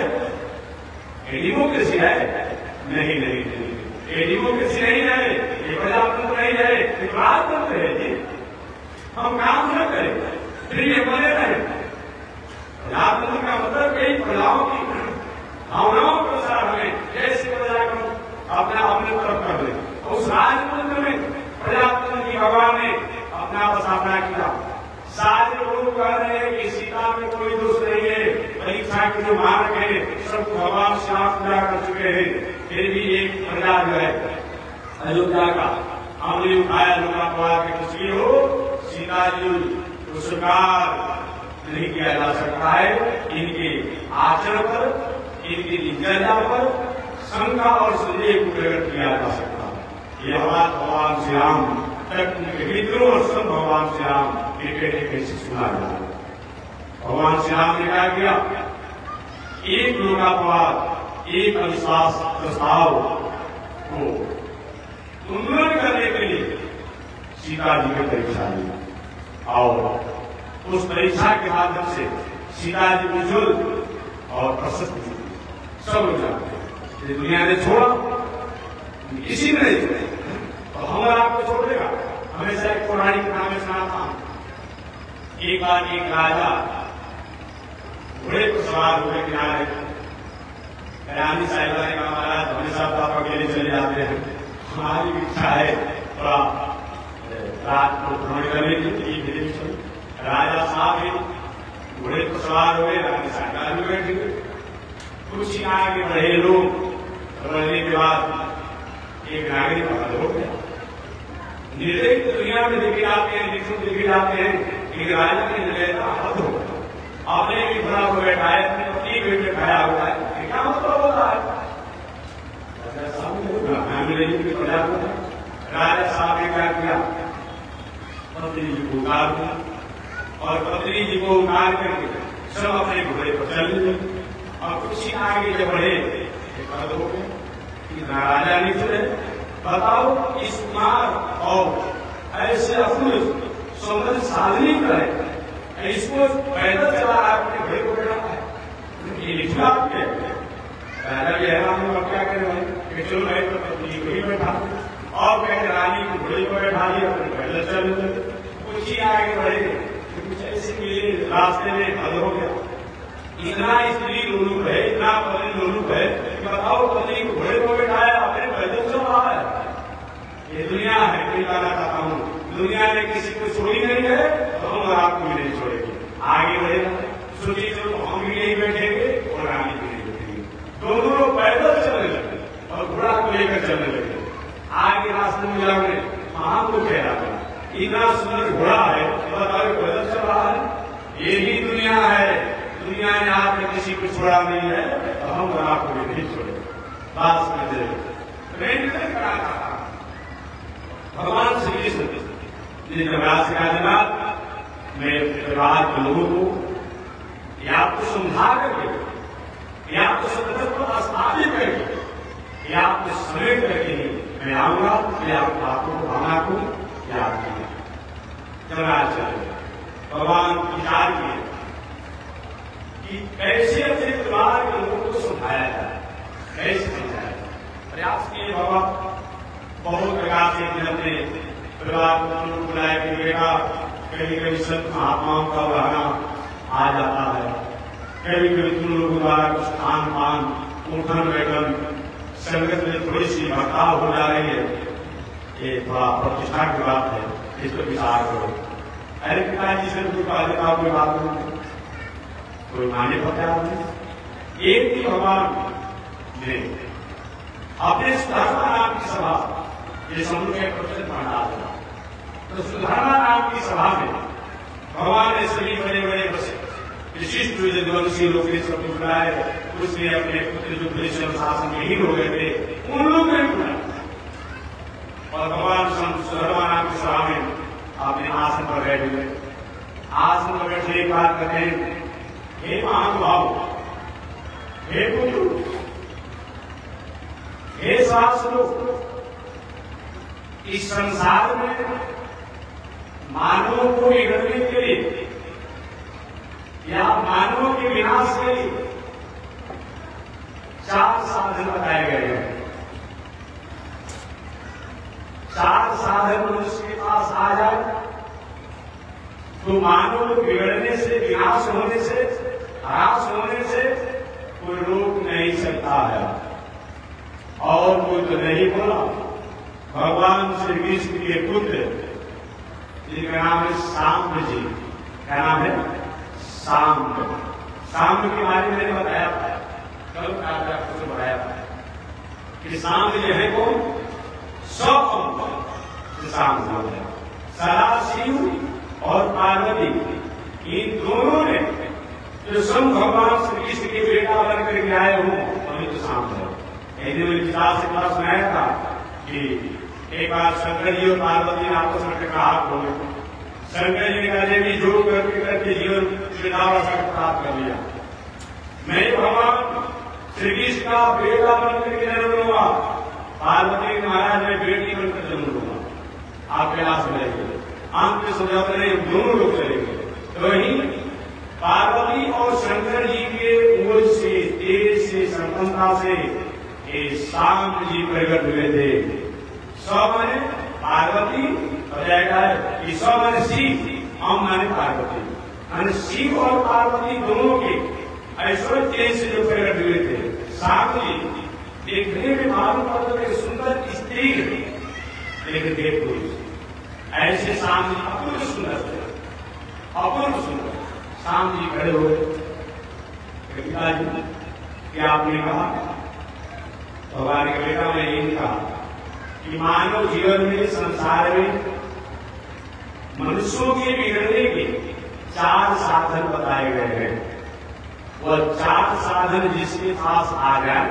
ये डेमोक्रेसी है? नहीं नहीं नहीं, ये डेमोक्रेसी नहीं है, ये प्रजातंत्र नहीं है, ये राजतंत्र है जी। हम काम न करें फिर ये बने रहे। राजतंत्र का स्थापना किया। सारे लोग कह रहे हैं कि सीता में कोई दोष नहीं है, परीक्षा के जो मार्ग है सब भगवान श्री राम पूरा कर चुके हैं। फिर भी एक प्रजा जो है अयोध्या का हमने उठाया, लोकापवाद के कुछ भी हो, सीता जी को स्वीकार नहीं किया जा सकता है। इनके आचरण पर, इनकी दिनचर्या पर शंका और संदेह को प्रकट किया जा सकता है। यह बात भगवान श्री राम तक उनके मित्रों और सब भगवान श्री राम के बेटे कैसे सुना जा रहा है। भगवान श्री राम ने क्या किया, एक लोकापवाद, एक अविश्वास प्रस्ताव को उन्मूलन करने के लिए सीता जी की परीक्षा ली और उस परीक्षा के माध्यम से सीता जी उज्जवल और प्रशस्त हुई। सब लोग जानते हैं दुनिया ने छोड़ा, किसी ने नहीं छोड़ा, तो हम आपको छोड़ देगा। हमेशा एक पौराणिक कहानी सुनाता हूं। एक बार एक राजा घोड़े पर सवार होकर किनारे, रानी साहिबा ने कहा, महाराज हमेशा तो आप अकेले चले जाते हैं, हमारी इच्छा है थोड़ा रात को भ्रमण करने की। राजा साहब घोड़े पर सवार हुए, रानी साहिबा में बैठे हुए। कुछ ही आगे बढ़े लोग, बढ़ने के बाद एक नागरिक बंद हो गया। निर्दयी दुनिया में देखे जाते हैं, निश्चित देखे जाते हैं, एक राजा की निर्दयता हद हो गई। आपने भी बड़ा को बैठाया, अपनी बेटे खाया हुआ है, क्या मतलब होता है? राजा साहब ने क्या किया, पत्नी जी को उतार दिया और पत्नी जी को उतार करके सब अपने घोड़े पर चल गए। और कुछ ही आगे जब बढ़े हो गए, राजा ने चले, बताओ इस कुमार और ऐसे अपूर्व सौंदर्य साधनी करे, इसको पैदल चला आपने घोड़े को बैठा है, ये लिखा आपके। राजा भी हैरान हुआ, क्या करे भाई, चलो भाई तो पत्नी को ही बैठा और कहते रानी को घोड़े को बैठा दिया, अपने पैदल चल। कुछ ही आगे बढ़े, कुछ ऐसे मिले रास्ते में हद हो गया। इतना स्त्री लोलुप है, इतना पत्नी लोलुप है, बताओ पत्नी को घोड़े को बैठाया, अपने पैदल चल रहा है। ये दुनिया है, मैं कहना चाहता हूँ, दुनिया में किसी को छोड़ी नहीं है तो हम आपको भी नहीं छोड़ेंगे। आगे बढ़ेगा, सोचिए चलो हम भी नहीं बैठेंगे और रानी भी नहीं बैठेंगे, दोनों लोग पैदल चलने लगे और घोड़ा को लेकर चलने लगे। आगे रास्ते में जाओगे, हम को कह रहा था, इतना सुंदर घोड़ा है, बताओ पैदल चल रहा है। ये भी दुनिया है, दुनिया ने आपने किसी को छोड़ा नहीं है तो हम आपको भी नहीं छोड़ेंगे। बात समझे, भगवान श्री कृष्ण ने जब का जवाब मैं परिवार के लोगों को या तो समझा करके या तो संगठन को स्थापित करके या तो समेट करके मैं आऊंगा, मैं आप बातों को भावना को याद किया। चले भगवान विचार किए कि कैसे अपने परिवार के लोगों को समझाया जाए, कैसे समझाया जाए। प्रयास किए बाबा, बहुत प्रकार से अपने परिवार को बुलाए कि बेटा, कभी कभी संत महात्माओं का उदाहरण आ जाता है, कभी कभी तुम लोगों द्वारा कुछ खान पान, उठन बैठन, संगत में थोड़ी सी बर्ताव हो जा रही है, ये थोड़ा प्रतिष्ठा की बात है, इस पर विचार करो। अरे पिताजी से कोई बात नहीं, कोई माने पता नहीं। एक भी भगवान ने अपने सुधारमा नाम की सभा, ये समूह के प्रचलित मंडाल था, तो सुधारमा नाम की सभा में भगवान ने सभी बड़े बड़े विशिष्ट विद्वांसी लोग सब बुलाए। उसने अपने पुत्र जो कृष्ण शासन में हीन हो गए थे उन लोगों ने बुलाया और भगवान सुधारमा नाम की सभा में अपने आसन पर बैठे हुए। आसन पर बैठे एक बात कहते हैं, हे महानुभाव, हे पुत्र, हे शास्त्रों, इस संसार में मानवों को बिगड़ने के लिए या मानवों के विनाश के लिए 4 साधन बताए गए हैं। 4 साधन मनुष्य के पास आ जाए तो मानव को बिगड़ने से, विनाश होने से, ह्रास होने से कोई रोक नहीं सकता है। और कोई तो नहीं बोला, भगवान श्री कृष्ण के पुत्र जिनका नाम है सांब जी। क्या नाम है? सांब। सांब के बारे में मैंने बताया था, कल आपको बताया था कि सांब जो है वो 100 सांब है। सदाशिव और पार्वती इन दोनों ने जो स्वयं भगवान श्री कृष्ण के बेटा बन करके आए हो वही तो सांब है। एक दिन मैंने किताब से बड़ा सुनाया था कि एक बार शंकर जी और पार्वती ने आपस में कहा हो। शंकर जी ने कहा देवी जो करके जीवन प्राप्त कर लिया, मैं भगवान श्री कृष्ण का बेटा बनकर के जन्म लूंगा। पार्वती ने महाराज मैं बेटी बनकर जन्म लूंगा, आप कैलाश में रहेंगे। अंत में समझौते नहीं, दोनों लोग चलेंगे। तो वही पार्वती और शंकर जी के ओर से तेज से संपन्नता से सांब जी प्रकट हुए थे। 100 माने पार्वती और जाएगा 100 माने शिव, हम माने पार्वती। माने शिव और पार्वती दोनों के ऐश्वर्य तेज से जो प्रकट हुए थे। सांब जी देखने में मालूम पड़ता है सुंदर स्त्री, लेकिन देव पुरुष। ऐसे सांब जी अपूर्व सुंदर थे, अपूर्व सुंदर। सांब जी खड़े हो पिताजी क्या आपने कहा? भगवान के बेटा मैं यही कहा कि मानव जीवन में संसार में मनुष्यों के बिगड़ने के 4 साधन बताए गए हैं। वह 4 साधन जिसके पास आ जाए,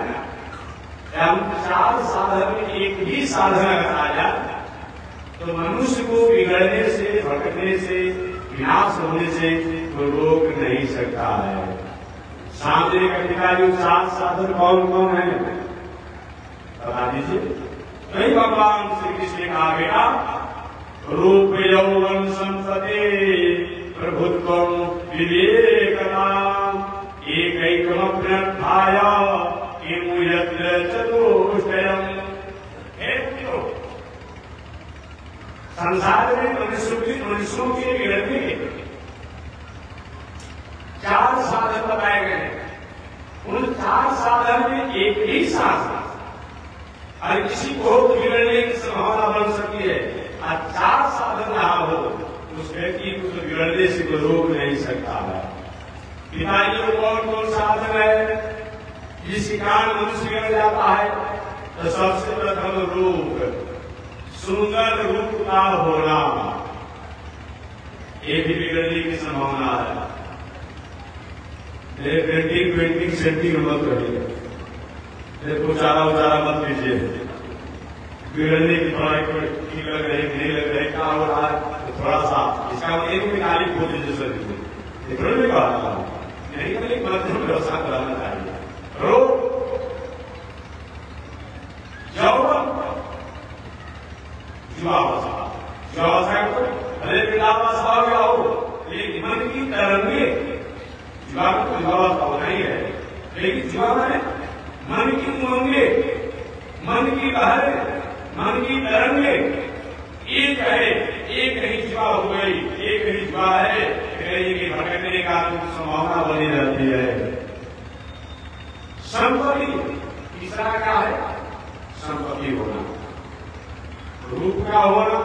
हम 4 साधन में एक ही साधन अगर आ जाए तो मनुष्य को बिगड़ने से, भटकने से, विनाश होने से तो रोक नहीं सकता है। सामने का पिताजी 4 साधन कौन कौन है बता दीजिए। वही भगवान श्री कृष्ण ने कहा बेटा रूप यौवन संपत्ति प्रभुत्व विवेकता एकैकमप्यर्थाय किमुयत्र चतुष्टयम्। संसार में मनुष्यों के बिगड़ने के 4 साधन बताए गए हैं। उन 4 साधन में एक ही साधन हर किसी को बिगड़ने की संभावना बन सकती है। और 4 साधन रहा हो उस व्यक्ति को तो बिगड़ने से कोई रोक नहीं सकता है। पिताजी को कौन कौन साधन है जिसके कारण मनुष्य बिगड़ जाता है? तो सबसे प्रथम रूप, सुंदर रूप का होना, ये भी बिगड़ने की संभावना है। पेंटिंग सेंटिंग मत करिए, उचारा उचारा मत लीजिए। बिगड़ने की थोड़ा ठीक लग रही, नहीं लग रही, क्या हो रहा है तो थोड़ा सा इसका एक भी गाली खोल दीजिए सर दीजिए। थोड़ी भी कहा नहीं कभी मध्यम व्यवस्था कराना चाहिए। रोग युवावस्था भले वृद्धावस्था हो गया हो, लेकिन मन की तरंगे युवा को युवावस्था होना ही है। लेकिन युवा में मन की उमंगे, मन की लहरें, मन की तरंगे एक है, एक ही युवा हो गई, एक ही युवा है, कि भटकने का संभावना बनी रहती है। संपत्ति तीसरा क्या है? संपत्ति होना, रूप का होना,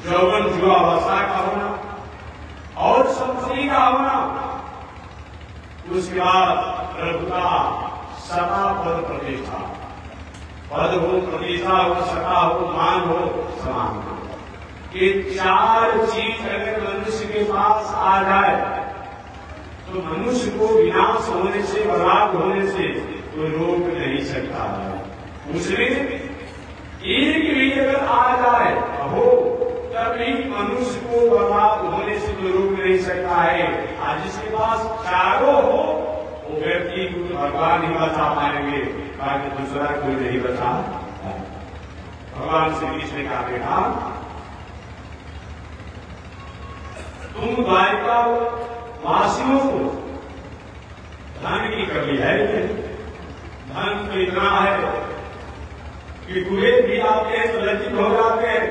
यौवन युवावस्था का होना और संपत्ति का होना। उसके बाद प्रभुता, सत्ता, पद, प्रतिष्ठा। पद हो, प्रतिष्ठा हो, सत्ता हो, मान हो, समान हो। ये 4 चीज अगर मनुष्य के पास आ जाए तो मनुष्य को विनाश होने से, बर्बाद होने से कोई रोक नहीं सकता है। उसमें एक भी अगर आ जाए हो तभी मनुष्य को बर्बाद होने से कोई रोक नहीं सकता है। आज जिसके पास चारों हो वो व्यक्ति को भगवान ही बचा पाएंगे, बाकी दूसरा कोई नहीं बचा। भगवान श्री कृष्ण ने कहा बेटा तुम द्वारिका वासियों को धन की कमी है, धन तो इतना है कि कुएं भी आते हैं तो लज्जित हो जाते हैं।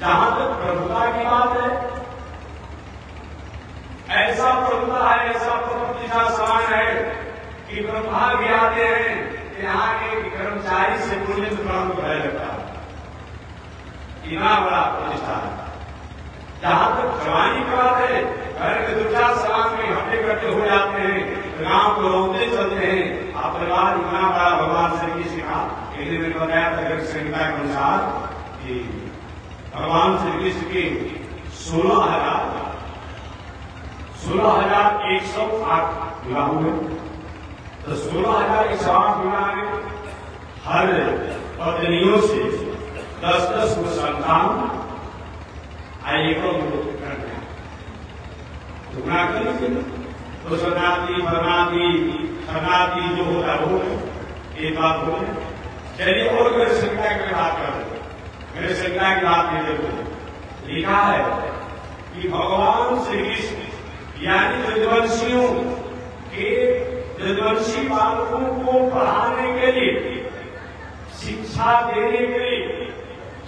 जहां तक प्रभुता की बात है, ऐसा प्रभुता है, ऐसा प्रतिष्ठा समान है कि ब्रह्मा भी आते हैं, यहाँ के कर्मचारी से पुण्य प्राप्त भय लगता है। इतना बड़ा प्रतिष्ठा है। जहां तक जवानी की बात है, घर के दो चार सलाम में हफ्ते इकट्ठे हो जाते हैं, गांव को रोते चलते हैं। आप परिवार इतना बड़ा भगवान श्री कृष्ण का एक दिन मैंने बताया था जगत संहिता के अनुसार कि भगवान श्री कृष्ण के 16,108 विवाह हुए। तो 16,108 विवाह में हर पत्नियों से 10-10 को संतान आइए को कर दिया। तो गुना कर लीजिए तो शरणार्थी शरणार्थी शरणार्थी जो होता है वो एक बात हो गई। चलिए और मेरे संख्या की बात कर रहे, मेरे संख्या की बात नहीं देखो। लिखा है कि भगवान श्री कृष्ण यानी यदुवंशियों के यदुवंशी बालकों को पढ़ाने के लिए, शिक्षा देने के लिए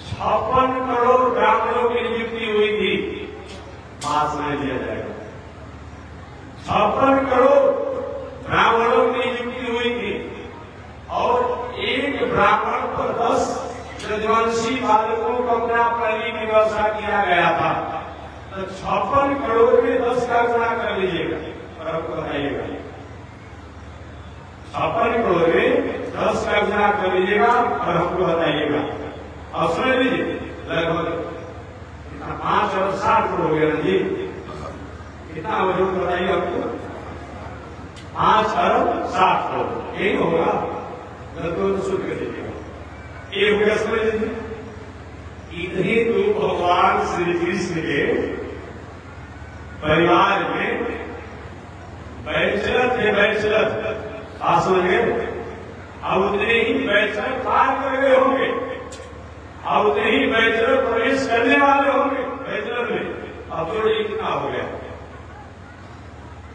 56 करोड़ ब्राह्मणों की नियुक्ति हुई थी। बात समझ लिया जाएगा, 56 करोड़ ब्राह्मणों की नियुक्ति हुई थी और एक ब्राह्मण पर 10 यदुवंशी बालकों को अपना पढ़ने की व्यवस्था किया गया था। तो 56 करोड़ में 10 का गुणा कर लीजिएगा और आपको बताइएगा। 56 करोड़ में 10 का गुणा कर लीजिएगा और हमको बताइएगा। और सुन लीजिए लगभग 5 और 60 करोड़ हो गया ना जी, कितना हो गया बताइए आपको? 5 और 60 करोड़ यही होगा। तो शुरू कर दीजिएगा, ये हो गया। समझ लीजिए इतने तो भगवान श्री कृष्ण के परिवार में बैचलर थे, बैचलर आप समझ गए। अब उतने ही बैचलर पार कर गए होंगे, अब उतने ही बैचलर प्रवेश करने वाले होंगे बैचलर में। अब जोड़िए कितना हो गया?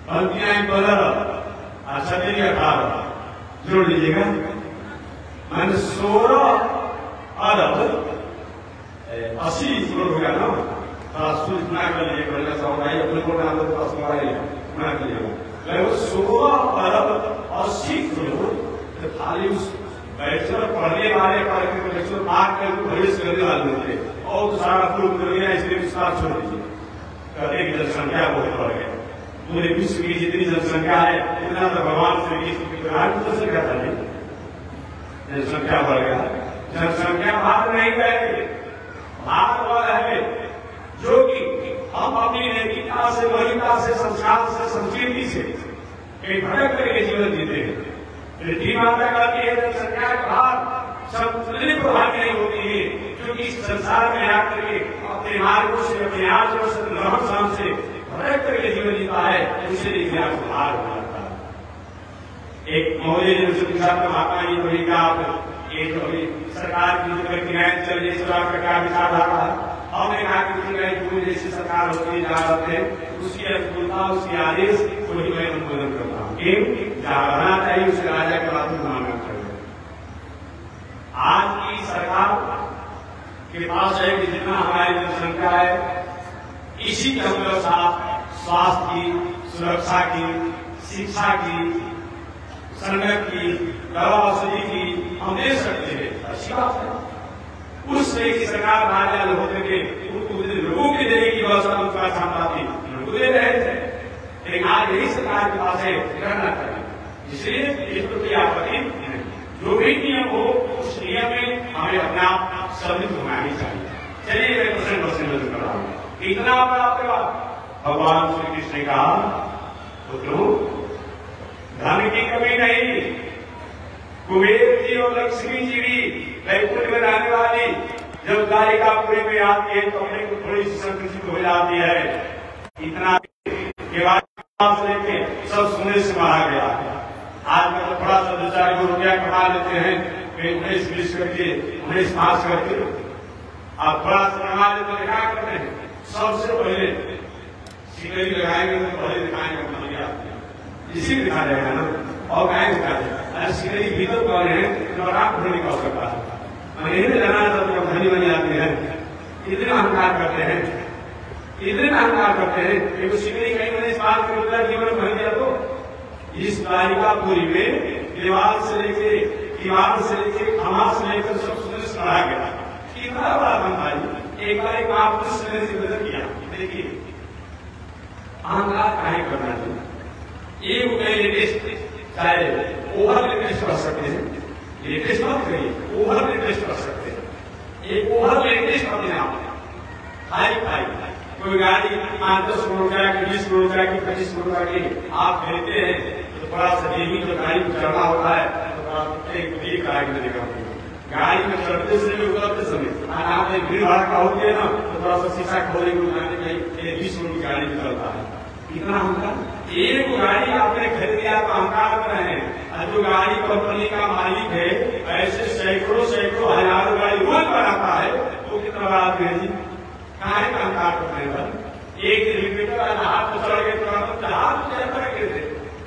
पंक्तियां 15 अच्छा 18 जोड़ लीजिएगा, मैंने 16 अरब 80 करोड़ हो गया ना। सूच बना कर लीजिए, पहले सवाई अपने को नाम तो पास बना कर लीजिएगा। लगभग 16 अरब 80 करोड़ खाली उस बैचलर पढ़ने वाले बैचलर पार कर प्रवेश करने वाले होते और तो सारा पूर्व कर गया। इसलिए विस्तार छोड़ दीजिए, कहते कि जनसंख्या बहुत बढ़ गई। पूरे विश्व की जितनी जनसंख्या है उतना तो भगवान श्री कृष्ण की जनसंख्या था नहीं, जनसंख्या बढ़ गया। जनसंख्या भाग नहीं गए, भाग वह है जो कि हम अपनी नैतिकता से, वैधता से, संस्कार से, संस्कृति से एक भटक करके जीवन जीते हैं। पृथ्वी माता कहती है जनसंख्या का भाग संतुलित प्रभाव नहीं होती है, क्योंकि इस संसार में आकर के अपने मार्गों से, अपने आचरण से, रहन सहन से भटक करके जीवन जीता है, इसलिए इतिहास भाग हो जाता है। एक महोदय जी महात्मा जी को भी कहा, एक सरकार की जो प्रक्रियाएं चल रही है चुनाव का क्या विचारधारा है। हमने कहा कि पूरी जैसी सरकार होती जा रहे थे उसकी अनुकूलता, उसके आदेश वही मैं अनुमोदन करता हूँ। जहाँ रहना चाहिए उसे राजा के बात में मानना चाहिए। आज की सरकार के पास है कि जितना हमारी जनसंख्या है इसी की हम व्यवस्था स्वास्थ्य की, सुरक्षा की, शिक्षा की, संगत की, दवा औषधि की हम दे सकते हैं। अच्छी बात है। उस तरह की सरकार राजा होते थे उनको लोगों की देने की व्यवस्था उनका क्षमता थी, उनको दे रहे थे। लेकिन आज यही सरकार के पास है, करना चाहिए। इसलिए इस प्रति आपत्ति नहीं। जो भी नियम हो उस नियम में हमें अपने आप सम्मिलित होना ही चाहिए। चलिए मैं प्रश्न कर रहा हूँ, इतना बड़ा भगवान श्री कृष्ण ने कहा पुत्रों धन की कमी नहीं, कुबेर जी और लक्ष्मी जी भी बैकुंठ में रहने वाली जब द्वारिकापुरी में आती है तो अपने को थोड़ी सी संकुचित हो जाती है। इतना के बाद लेके सब सोने से मारा गया। आज मैं तो थोड़ा सा 2-4 रुपया कमा लेते हैं, 19-20 करके 19 करके आप थोड़ा सा कमा लेते हैं, क्या करते हैं सबसे पहले सिकड़ी लगाएंगे तो पहले दिखाएंगे मलिया, इसी दिखा जाएगा ना और गाय दिखा जाएगा। सिकड़ी भीतर कौन है रात भर निकाल सकता है, मैंने जाना तो धनी बन जाते हैं। इतना अहंकार करते हैं, इतना अहंकार करते हैं कि सिकड़ी कहीं मैंने इस बात के बदला जीवन भर दिया। तो इस द्वारिकापुरी में दीवार से लेके दीवार से लेके खमा से लेकर सब सुंदर बढ़ा गया। कितना बड़ा धन भाई। एक बार एक महापुरुष ने निवेदन किया, देखिए अहंकार काहे करना चाहिए। एक रुपये लेटेस्ट, चाहे ओवर लेटेस्ट कर सकते हैं, लेटेस्ट मत करिए, ओवर लेटेस्ट कर सकते हैं। एक ओवर लेटेस्ट अपने आप हाई फाई कोई गाड़ी 5-10 करोड़ रुपया की, 20 करोड़ रुपया की, 25 करोड़ रुपया की आप खरीदते हैं तो थोड़ा सा देवी जो गाड़ी को चढ़ना होता है तो थोड़ा एक गाड़ी देगा। गाड़ी में चढ़ते समय उतरते समय आप एक भीड़ भाड़ का होती है ना तो थोड़ा सा शीशा खोलेंगे, उठाने में 20 करोड़ की गाड़ी में चलता है। कितना अहंकार। एक गाड़ी आपने खरीद लिया तो अहंकार कर रहे हैं। जो गाड़ी कंपनी का मालिक है ऐसे सैकड़ों हजारों गाड़ी रोज बनाता है तो कितना बड़ा आदमी है जी। काहे का अहंकार कर रहे हैं। एक हेलीकॉप्टर जहाज पर चढ़ गए तो जहाज चढ़ गए थे,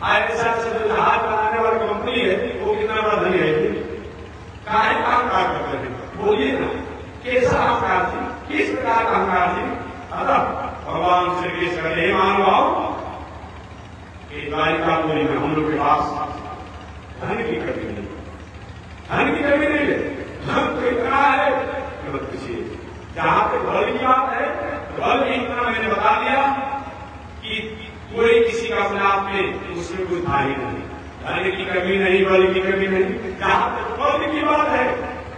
ऐसा जहाज बनाने वाली कंपनी है वो कितना बड़ा धनी है। काहे का अहंकार कर रहे हैं, बोलिए ना कैसा अहंकार थी, किस प्रकार का अहंकार थी। अतः भगवान श्री कृष्ण ने मानव द्वारिकापुरी में हम लोग के पास धन की कमी नहीं, धन की कमी नहीं है। धन तो इतना है मत पूछिए। जहां पे बल की बात है, बल भी इतना मैंने बता दिया कि कोई किसी का अपने आप में उसमें कोई था ही नहीं। धन की कमी नहीं, बल की कमी नहीं। जहां पे बल की बात है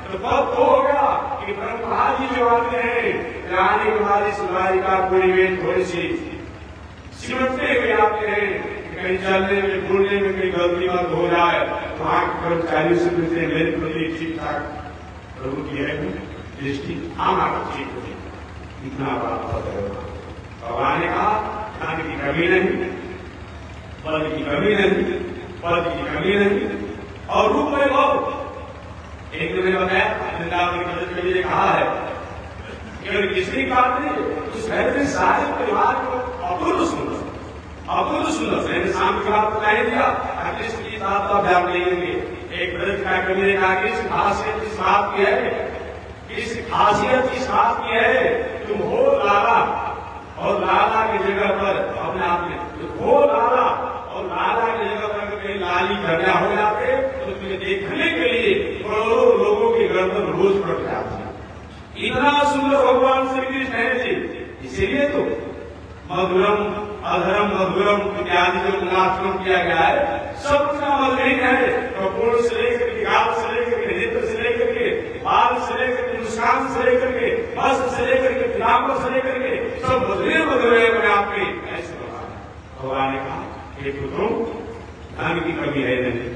तो बल तो होगा कि ब्रह्मा जी जो आते हैं रानी कुमारी द्वारिकापुरी में थोड़ी सी सिमटते हुए आते हैं, कहीं चलने में बोलने में कहीं गलती मत हो जाए तो वहां के कर्मचारियों से मिलते हैं मेरे प्रति ठीक ठाक प्रभु की है दृष्टि हमारा ठीक होगी। इतना बात है। भगवान ने कहा धन की कमी नहीं, बल की कमी नहीं, पद की कमी नहीं और रूप में बहुत। एक दिन मैंने बताया वृंदावन की मदद के लिए कहा है कि अगर किसी बात नहीं तो शहर में सारे परिवार को अपूर्व सुंदर मैंने शाम की बात बताई दिया। कृष्ण की बात का ध्यान देंगे। एक ब्रज का कवि ने कहा कि इस खासियत इस बात की है, इस खासियत इस बात की है तुम हो लाला और लाला की जगह पर अपने आप में तुम हो लाला और लाला की जगह पर कहीं लाली कन्या हो जाते तो तुम्हें देखने के लिए करोड़ों लोगों की गर्दन रोज पड़ जाती। इतना सुंदर भगवान श्री कृष्ण है जी। इसीलिए तो मधुरम अधरम मधुरम इत्यादि जो गुणात्मक किया गया है सब उसका मधुर है। कपूर से लेकर के गाल से लेकर के नेत्र से लेकर के बाल से लेकर के मुस्कान से लेकर के वस्त्र से लेकर के पिलापन से लेकर के सब मधुर है आपके। ऐसे भगवान ने कहा हे पुत्रों धन की कमी है नहीं,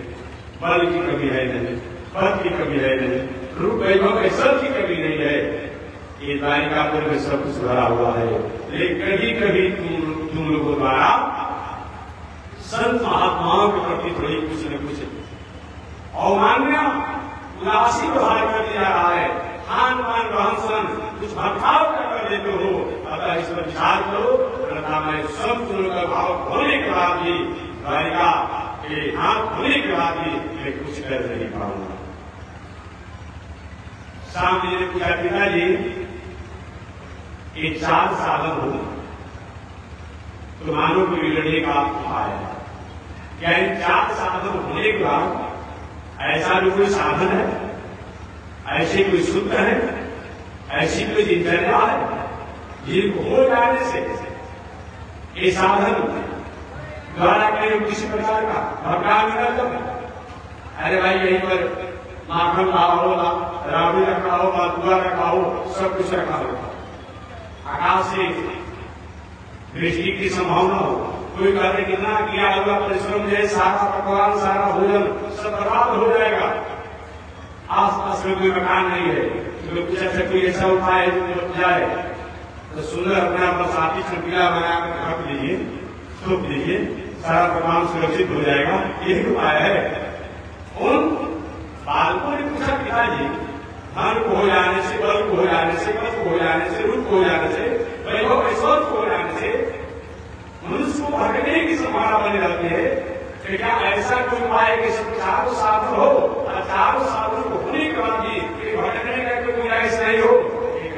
बल की कमी है नहीं, पद की कमी है नहीं, रूप वैभव सब की कमी नहीं है। ये द्वारिकापुर में सब कुछ भरा हुआ है। लेकिन कभी तुम लोगों द्वारा संत महात्माओं के प्रति थोड़ी कुछ न कुछ अवमान्य उदासी व्यवहार कर दिया रहा है। खान पान रहन सहन कुछ भटकाव कर देते हो। अतः इस पर विचार करो। मैं सब का भाव होने के बाद भी द्वारिका के हाथ होने के बाद भी मैं कुछ कर नहीं पाऊंगा। सामने ने पूछा पिताजी ये 4 साधन हो तो मानो की बिगड़ने का उपाय है क्या? इन 4 साधन होने के बाद ऐसा भी कोई साधन है, ऐसी कोई सूत्र है, ऐसी कोई दिनचर्या है जिनको हो जाने से ये साधन द्वारा कहीं किसी प्रकार का भटकाव निकल जाए? अरे भाई यहीं पर माखन लाओ, राबड़ी रखाओ, मालपुआ रखाओ, सब कुछ रखा हो, आकाश से दृष्टि की संभावना हो, कोई कहते कितना किया हुआ परिश्रम है, सारा पकवान सारा भोजन सब बर्बाद हो जाएगा। आस पास में कोई मकान नहीं है तो कुछ ऐसा कोई ऐसा उपाय जो जाए तो सुंदर अपने आप साथी चुटकिला बनाकर रख लीजिए, थोप लीजिए, सारा पकवान सुरक्षित हो जाएगा। यही उपाय है। उन बालकों ने पूछा पिताजी धन को हो जाने से, बल को हो जाने से, पद को हो जाने से, रूप को हो जाने से, वैभव ऐश्वर्य को हो जाने से मनुष्य को भटकने की संभावना बनी रहती है। तो क्या ऐसा कोई उपाय कि सब 4 साधन हो और 4 साधन को होने के बाद भी भटकने का कोई गुंजाइश नहीं हो?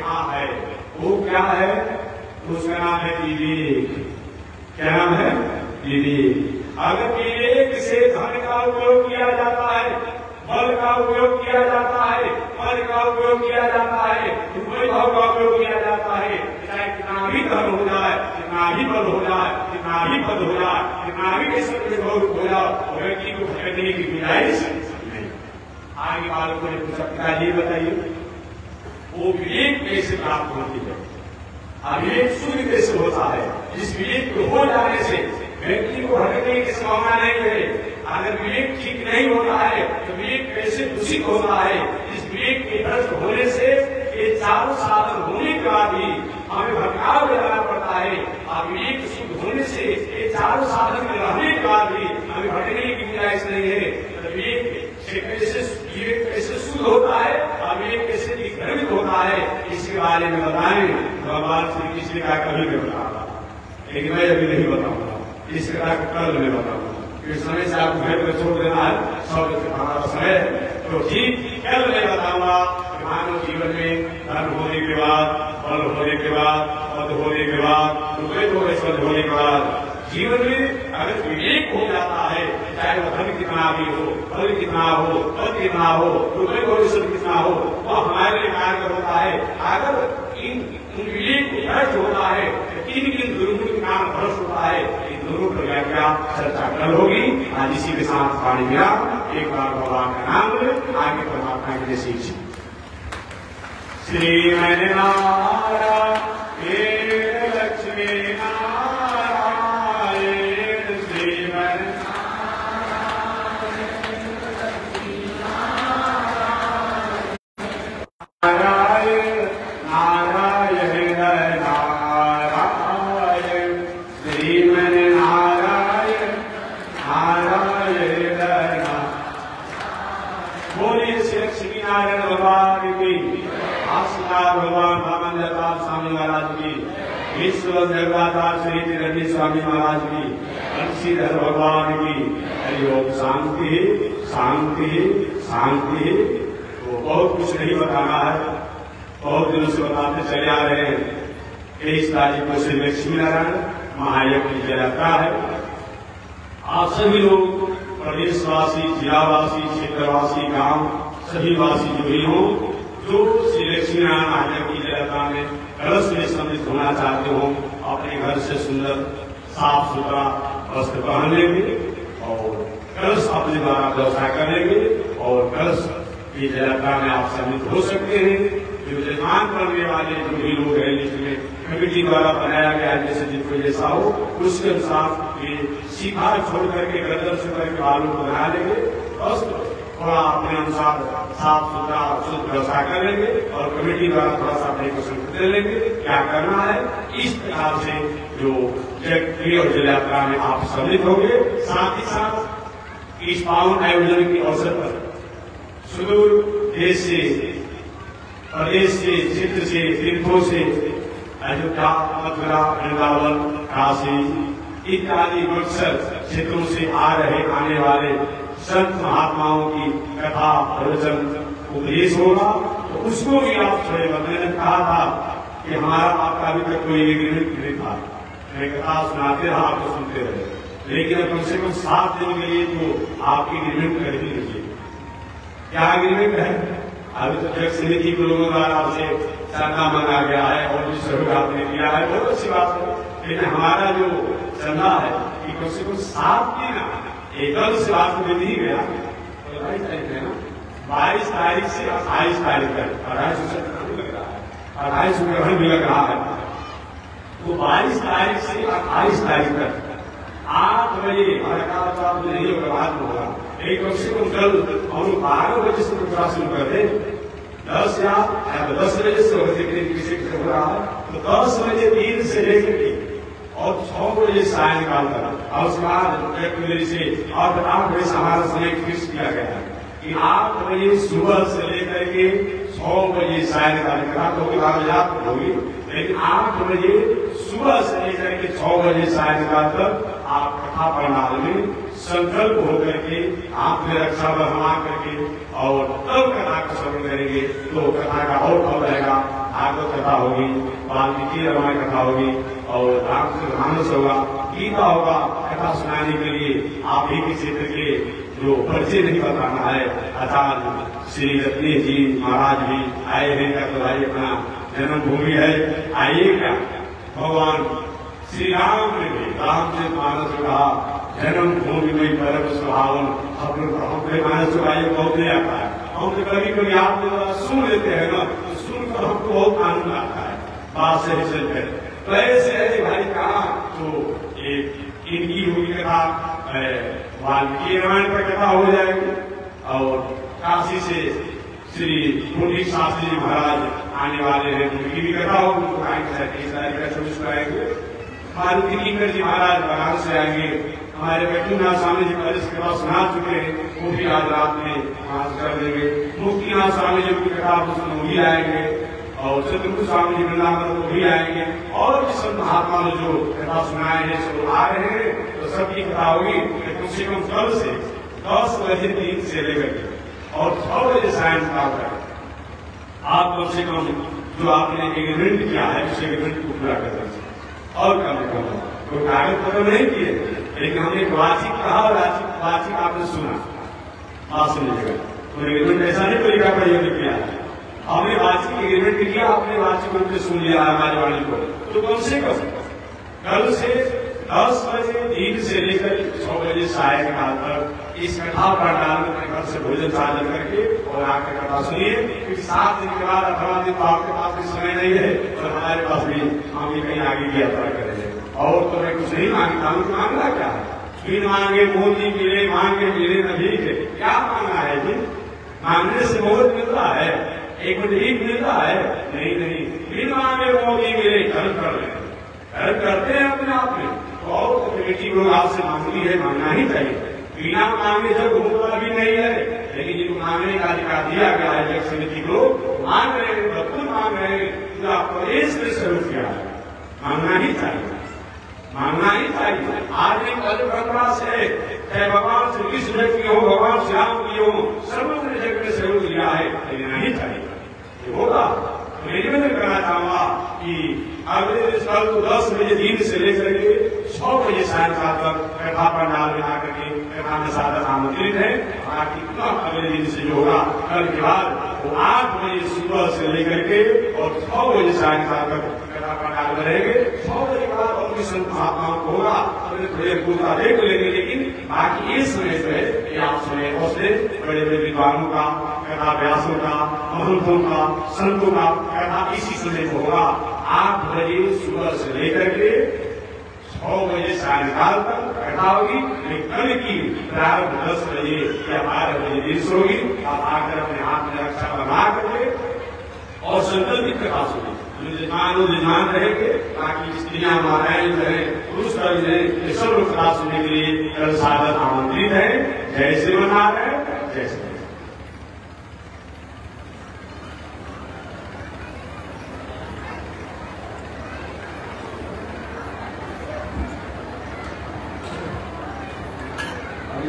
हाँ है। वो क्या है? उसका नाम है विवेक। क्या नाम है? विवेक। अगर विवेक से धन का उपयोग किया जाता है बल का उपयोग किया जाता है, बल का उपयोग किया जाता है, वैभव का उपयोग किया जाता है। चाहे कितना भी धन हो जाए, कितना भी बल हो जाए, कितना भी पद हो जाए, कितना भी वैभव हो जाए, व्यक्ति को भटकने की गुंजाइश नहीं। आगे बालकों ने पूछा, पिताजी बताइए वो विवेक कैसे प्राप्त होती है? विवेक शुद्ध कैसे होता है? जिस विवेक को हो जाने से व्यक्ति को भटकने की संभावना नहीं है। अगर विवेक ठीक नहीं होता है तो विवेक कैसे दूषित होता है? इस विवेक के भ्रष्ट होने से ये चारों साधन होने के बाद ही हमें भटकाव में जाना पड़ता है। और विवेक शुद्ध होने से ये चारों साधन में रहने के बाद भी हमें भटकने की गुंजाइश नहीं है। तो विवेक कैसे शुद्ध होता है और विवेक कैसे विभ्रमित होता है, इसके बारे में बताएं भगवान श्री कृष्ण का कभी नहीं बताऊंगा, लेकिन मैं अभी नहीं बताऊंगा। इस कथा को कल में बताऊंगा। इस समय से आपको घर में छोड़ देना है, 100 हमारा समय तो ठीक कल मैं बताऊंगा। मानव जीवन में धन होने के बाद, बल होने के बाद, पद होने के बाद, होने के बाद जीवन में अगर विवेक हो जाता है, चाहे वो धन कितना भी हो, बल कितना हो, पद कितना हो, कितना हो, वो हमारे लिए कार्य होता है। अगर इन विवेक भ्रष्ट होता है, किन दुर्गुण के नाम भ्रष्ट होता है, इन दोनों पर क्या चर्चा कल होगी। आज इसी के साथ पानी मिला। एक बार भगवान का नाम ले, आगे परमात्मा के लिए सीखिए। श्रीमन नारायण लक्ष्मी जगदाधार श्री रंजीत स्वामी महाराज की, बंशीधर भगवान की। हरिओम। शांति शांति शांति। तो बहुत कुछ नहीं बताना है, बहुत दिनों से बताते चले आ रहे हैं। 23 तारीख को श्री लक्ष्मी नारायण महायज्ञ की यात्रा है। आप सभी लोग प्रदेशवासी, जिलावासी, क्षेत्रवासी, गांव सभी वासी जो भी हो, जो श्री लक्ष्मी नारायण महायज्ञ की यात्रा में कलश में सम्मिलित होना चाहते हो, अपने घर से सुंदर साफ सुथरा वस्त्र पहन लेंगे और कलश अपने द्वारा व्यवसाय कर लेंगे और कलश की यात्रा में आप सम्मिलित हो सकते हैं। जो यजमान करने वाले जो भी लोग हैं, जिसमें कमेटी द्वारा बनाया गया, जैसे जिनको जैसा हो उसके अनुसार ये सीधा छोड़ करके गर्दन से करके बालों को बना लेंगे, वस्त्र थोड़ा अपने अनुसार साफ सुथरा शुद्ध व्यवसाय कर लेंगे और कमेटी द्वारा थोड़ा सा अपने को संकेत दे लेंगे क्या करना है। इस प्रकार से जो जग और जल यात्रा में आप सम्मिलित होंगे। साथ ही साथ इस पावन आयोजन के अवसर पर सुदूर देश से, प्रदेश से, क्षेत्र से, तीर्थों से, अयोध्या, मथुरा, वृंदावन, काशी इत्यादि बक्सर क्षेत्रों से आने वाले संत महात्माओं की कथा प्रवचन उपदेश होगा। तो उसको भी आप थोड़े मैंने कहा था कि हमारा आपका अभी तक कोई एग्रीमेंट नहीं था, मैं कथा सुनाते रहा, आपको सुनते रहे, लेकिन कम से कम 7 दिन के लिए तो आप एग्रीमेंट कर ही लीजिए। क्या एग्रीमेंट है? अभी तो जग समिति के लोगों द्वारा आपसे चंदा मांगा गया है और भी सहयोग आपने दिया है, बहुत अच्छी बात है, लेकिन हमारा जो चंदा है कि कम से कम 7 दिन एकदम से बात में नहीं गया। 22 तारीख है ना, 22 तारीख से 28 तारीख तक 28 लग रहा है, 28 ग्रहण भी लग रहा है। तो 22 तारीख से 28 तारीख तक 8 बजे नहीं होगा, बाद में होगा, एक कम से कम कल हम 12 बजे से पूरा शुरू कर दे। 10 या 10 बजे से हो रहा है, तो 10 बजे दिन से लेकर और 6 बजे सायंकाल तक, और उसके बाद 1 बजे से और 8 बजे से हमारा समय फिक्स किया गया है कि 8 बजे सुबह से लेकर के 6 बजे सायंकाल तक होगी, लेकिन 8 बजे सुबह से लेकर के 6 बजे सायंकाल तक आप कथा पंडाल में संकल्प होकर के आप में रक्षा बंधवा करके और तब कथा का श्रवण करेंगे। तो कथा का और फल रहेगा। भागवत कथा होगी, वाल्मीकि रामायण कथा होगी और रामचरितमानस होगा, गीता होगा। कथा सुनाने के लिए आप ही के क्षेत्र के जो परिचय नहीं बताना है, आचार्य श्री रत्नेश जी महाराज भी आए हैं क्या? तो भाई अपना जन्मभूमि है, आइएगा। भगवान श्री राम ने भी रामचरित मानस कहा जन्मभूमि में परम सुहावन, अपने मानस को आइए बहुत नहीं आता है। हम तो कभी कभी आप सुन लेते हैं ना, तो सुनकर हमको बहुत आनंद आता है, बात से चलते हैं। तो ऐसे भाई कहा तो एक इनकी हुई कथा वाल्मीकि रामायण पर कथा हो जाएगी, और काशी से श्री पुंडरीक शास्त्री जी महाराज आने वाले हैं, उनकी भी कथा होगी, उनको आएंगे। मारुति जी महाराज बनारस से आएंगे। हमारे बैकुंठनाथ स्वामी जी पहले इसके बाद सुना चुके हैं, वो भी आज रात में पास कर देंगे। मुक्तिनाथ स्वामी जी की कथा वो भी आएंगे, और चंद्रपुर स्वामी जी वृंदावन वो भी आएंगे, और भी सब महात्मा ने जो कथा सुनाए हैं सब आ रहे हैं। तो सबकी कथा होगी कम से कम कल से 10 बजे 3 से लेकर और 6 बजे सायंकाल तक आप कम से कम जो आपने एग्रीमेंट किया है उस एग्रीमेंट को पूरा कर सकते। और कम से कम कोई कागज पत्र नहीं किए, लेकिन हमने वाचिक कहा और वाचिक आपने सुना, बात सुनिएगा। तो एग्रीमेंट ऐसा नहीं कोई का प्रयोग किया, हमने वाचिक एग्रीमेंट किया, आपने वाचिक रूप से सुन लिया हमारी वाणी को। तो कम से कम कल से 10 बजे 3 से लेकर 6 बजे सायंकाल तक इस कथा पंडाल में अपने घर से भोजन साधन करके और आकर कथा सुनिए, क्योंकि 7 दिन के बाद 18 दिन तो आपके पास भी समय नहीं है, और हमारे पास भी हम भी कहीं आगे की यात्रा करेंगे। और तो मैं कुछ नहीं मांगता हूँ, मांगना क्या है? बिन मांगे मोती मिले, मांगे मिले नहीं है, क्या मांगना है जी? मांगने से मोहर मिलता है, एक मिनट मिलता है? नहीं नहीं, बिन मांगे मोती मिले, कर्म कर ले, कर्म करते हैं अपने आप में। और कमेटी को आपसे मांगनी है, मांगना ही चाहिए। बिना मांगे जब होगा भी नहीं है, लेकिन जिनको मांगने का अधिकार दिया गया है जब समिति को, मांग रहे हैं, भरपूर मांग रहे हैं, पूरा प्रदेश में शुरू किया है। मांगना ही चाहिए, मांगना ही चाहिए। आज एक पद परंपरा से चाहे भगवान श्री कृष्ण की हो, भगवान श्री राम की हो, सर्वत्र जग में सहयोग लिया है, लेना ही चाहिए। ये होगा तो मैं निवेदन करना चाहूंगा कि अगले कल 10 बजे 3 से लेकर के 6 बजे सायंकाल तक कथा पंडाल में आकर के कथा में साधक आमंत्रित है। बाकी अगले दिन से जो होगा कल के बाद वो 8 बजे सुबह से लेकर के और 6 बजे सायंकाल तक कथा पंडाल में रहेंगे। 6 बजे के बाद और भी संत महात्माओं को होगा, अपने थोड़े पूर्ता देख लेंगे, लेकिन बाकी ये समय जो है ये आप समय हौसले बड़े बड़े विद्वानों का, कथा व्यासों का, महंतों का, संतों का कथा इसी समय को होगा। 8 बजे सुबह से लेकर के 6 बजे सायंकाल तक कथा होगी। कल की प्रारंभ 10 बजे या 12 बजे दिन से होगी। आप आकर अपने हाथ में रक्षा बना करके और संकल्पित कथा सुनिए। जजमान रहेंगे, बाकी स्त्रियां माताएं रहे, पुरुष रहे, ये सब लोग कथा सुनने के लिए कल साधक आमंत्रित है। जय श्री नारायण, जय श्री।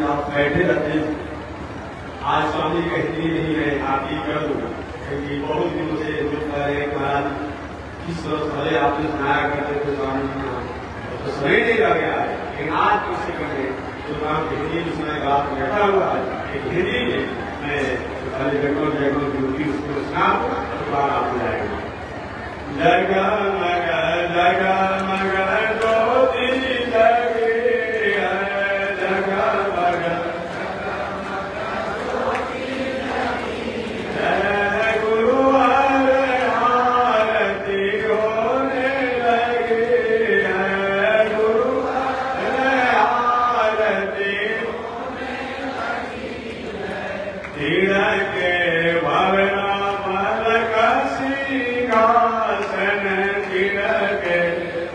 आप बैठे रहते, आज स्वामी कहती नहीं है, आप ही कर दो, क्योंकि बहुत दिनों से जो कह रहे महाराज किस तरह पहले आपने सुनाया करते थे स्वामी जी तो समय नहीं लग गया है, लेकिन आज किसी कहे जो काम हिंदी में सुनाएगा आप बैठा हुआ है हिंदी में, मैं पहले जगह की होती उसको सुना बार आप जाएगा। जगमग जगमग ज्योति जगी है, जगमग जय गुरु आरती होने लगी है, गुरु आरती होने लगी है। तिलके भवना मलक सिंहासन, तिलके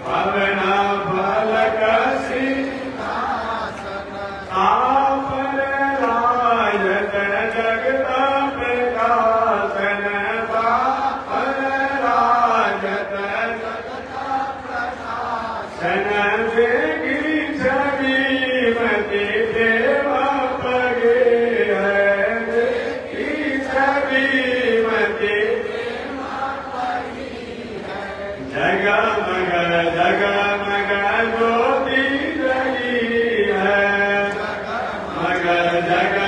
भवना मलक सिंहासन, तापर राजत जगत प्रकाशन, तापर राजत जगत प्रकाशन, वेगी छवि मति देव पगे है, वेगी छवि मति जगमग जगमग ज्योति जगी है, जगमग जगमग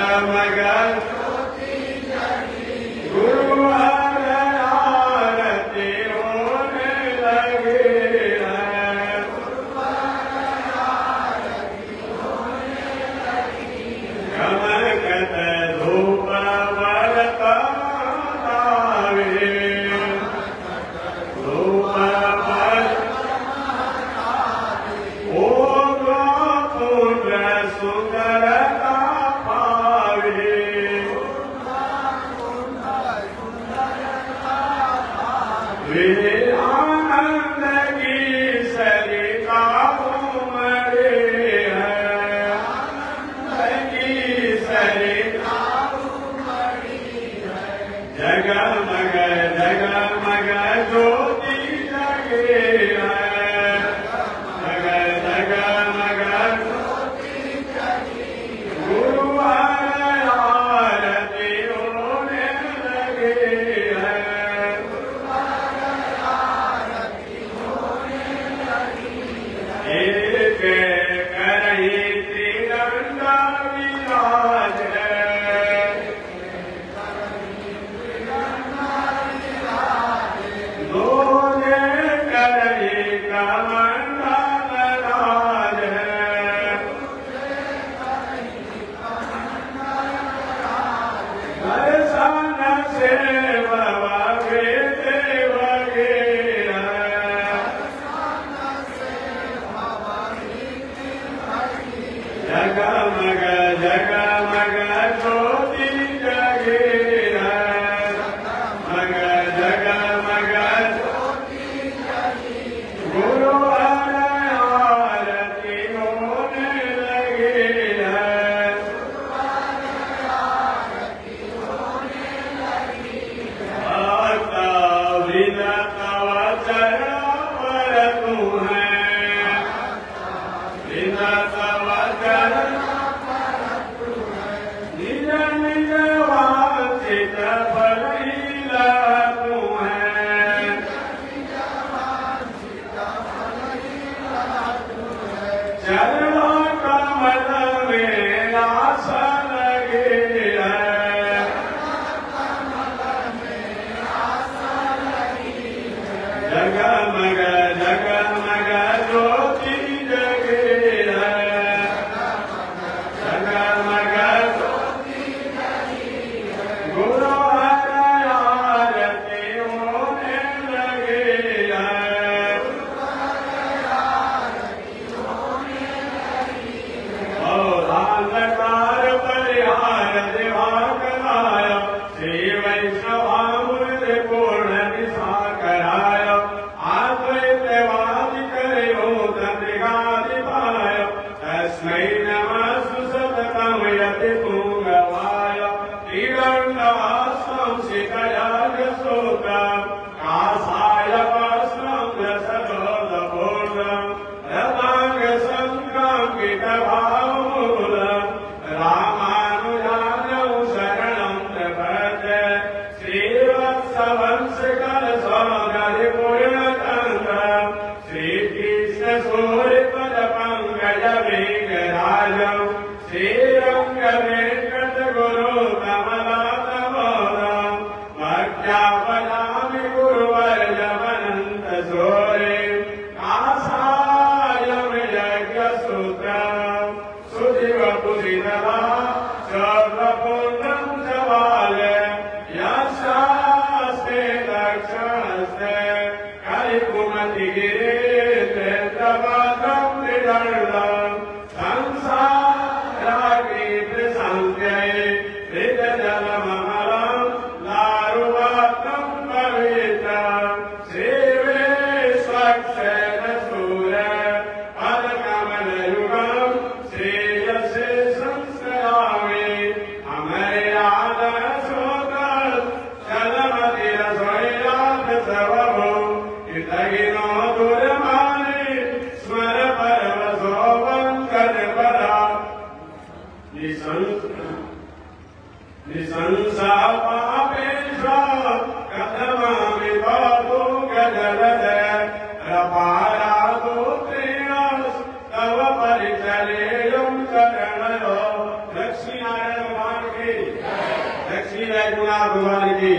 भगवान की,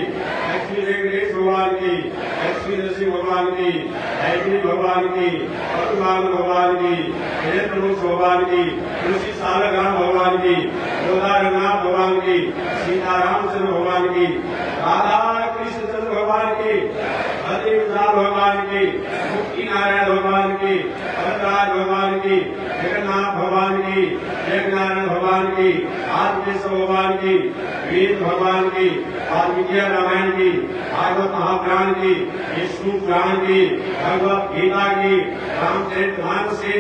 लक्ष्मी वेंकटेश भगवान की, लक्ष्मी नरसिंह भगवान की, हैदरी भगवान की, परशुराम भगवान की, हेमंत भगवान की, तुलसी सालग्राम भगवान की, गोदारनाथ भगवान की, सीतारामचंद्र भगवान की, राधा कृष्ण चंद्र भगवान की, हरिदास भगवान की, मुक्ति नारायण भगवान की, भरतराज भगवान की, जगन्नाथ भगवान की, जगनारायण भगवान की, आदिकेश्वर भगवान की, वेद भगवान की, वाल्मीकि रामायण की, भागवत महापुराण की, विष्णु पुराण की, भगवत गीता की, रामचरितमानस की,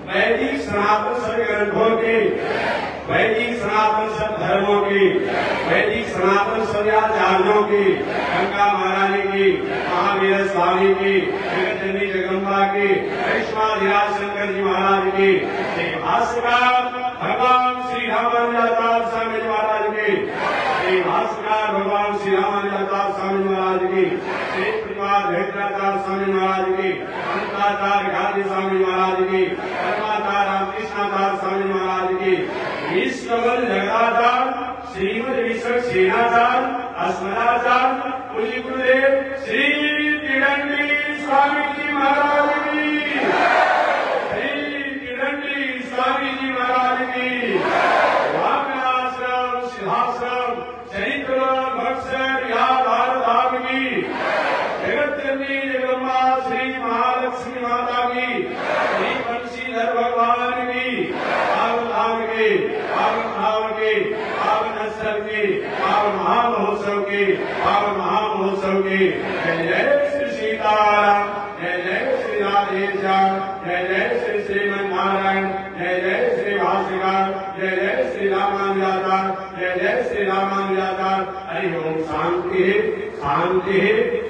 वैदिक सनातन सभी ग्रंथों की, वैदिक सनातन सब धर्मों की, वैदिक सनातन सभी आचार्यों की, गंगा महारानी की, महावीर स्वामी की, जगतजननी जगदम्बा की, वैष्णवाधिराज शंकर जी महाराज की, श्री भास्कर भगवान श्री रामानुजाचार्य स्वामी जी महाराज की, श्री भास्कर भगवान श्री रामानुजाचार्य स्वामी जी महाराज की, श्री प्रतिपाद भेदाचार्य स्वामी महाराज की, अंताचार्य गांधी स्वामी महाराज की, परमाचार्य रामकृष्णाचार्य स्वामी महाराज की, विश्ववल जगदाचार्य श्रीमद विश्व सेनाचार्य अस्मदाचार्य पूज्य गुरुदेव श्री तिरंगी स्वामी जी महाराज की, श्री तिरंगी स्वामी जी महाराज की, वामनाश्रम सिद्धाश्रम चरित्र भक्सर या धाम की, जगतजननी जगदम्बा श्री महालक्ष्मी माता की, श्री बंशीधर भगवान की, पावन धाम के, पावन धाम के, पावन स्थल के, पावन महामहोत्सव के, पावन महामहोत्सव के, जय जय श्री सीताराम, जय जय श्री राधेश्याम, जय जय श्री श्रीमन नारायण, जय जय श्री भास्कर, जय जय श्री रामानुजाचार्य, जय जय श्री रामानुजाचार्य। हरि ओम। शांति शांति।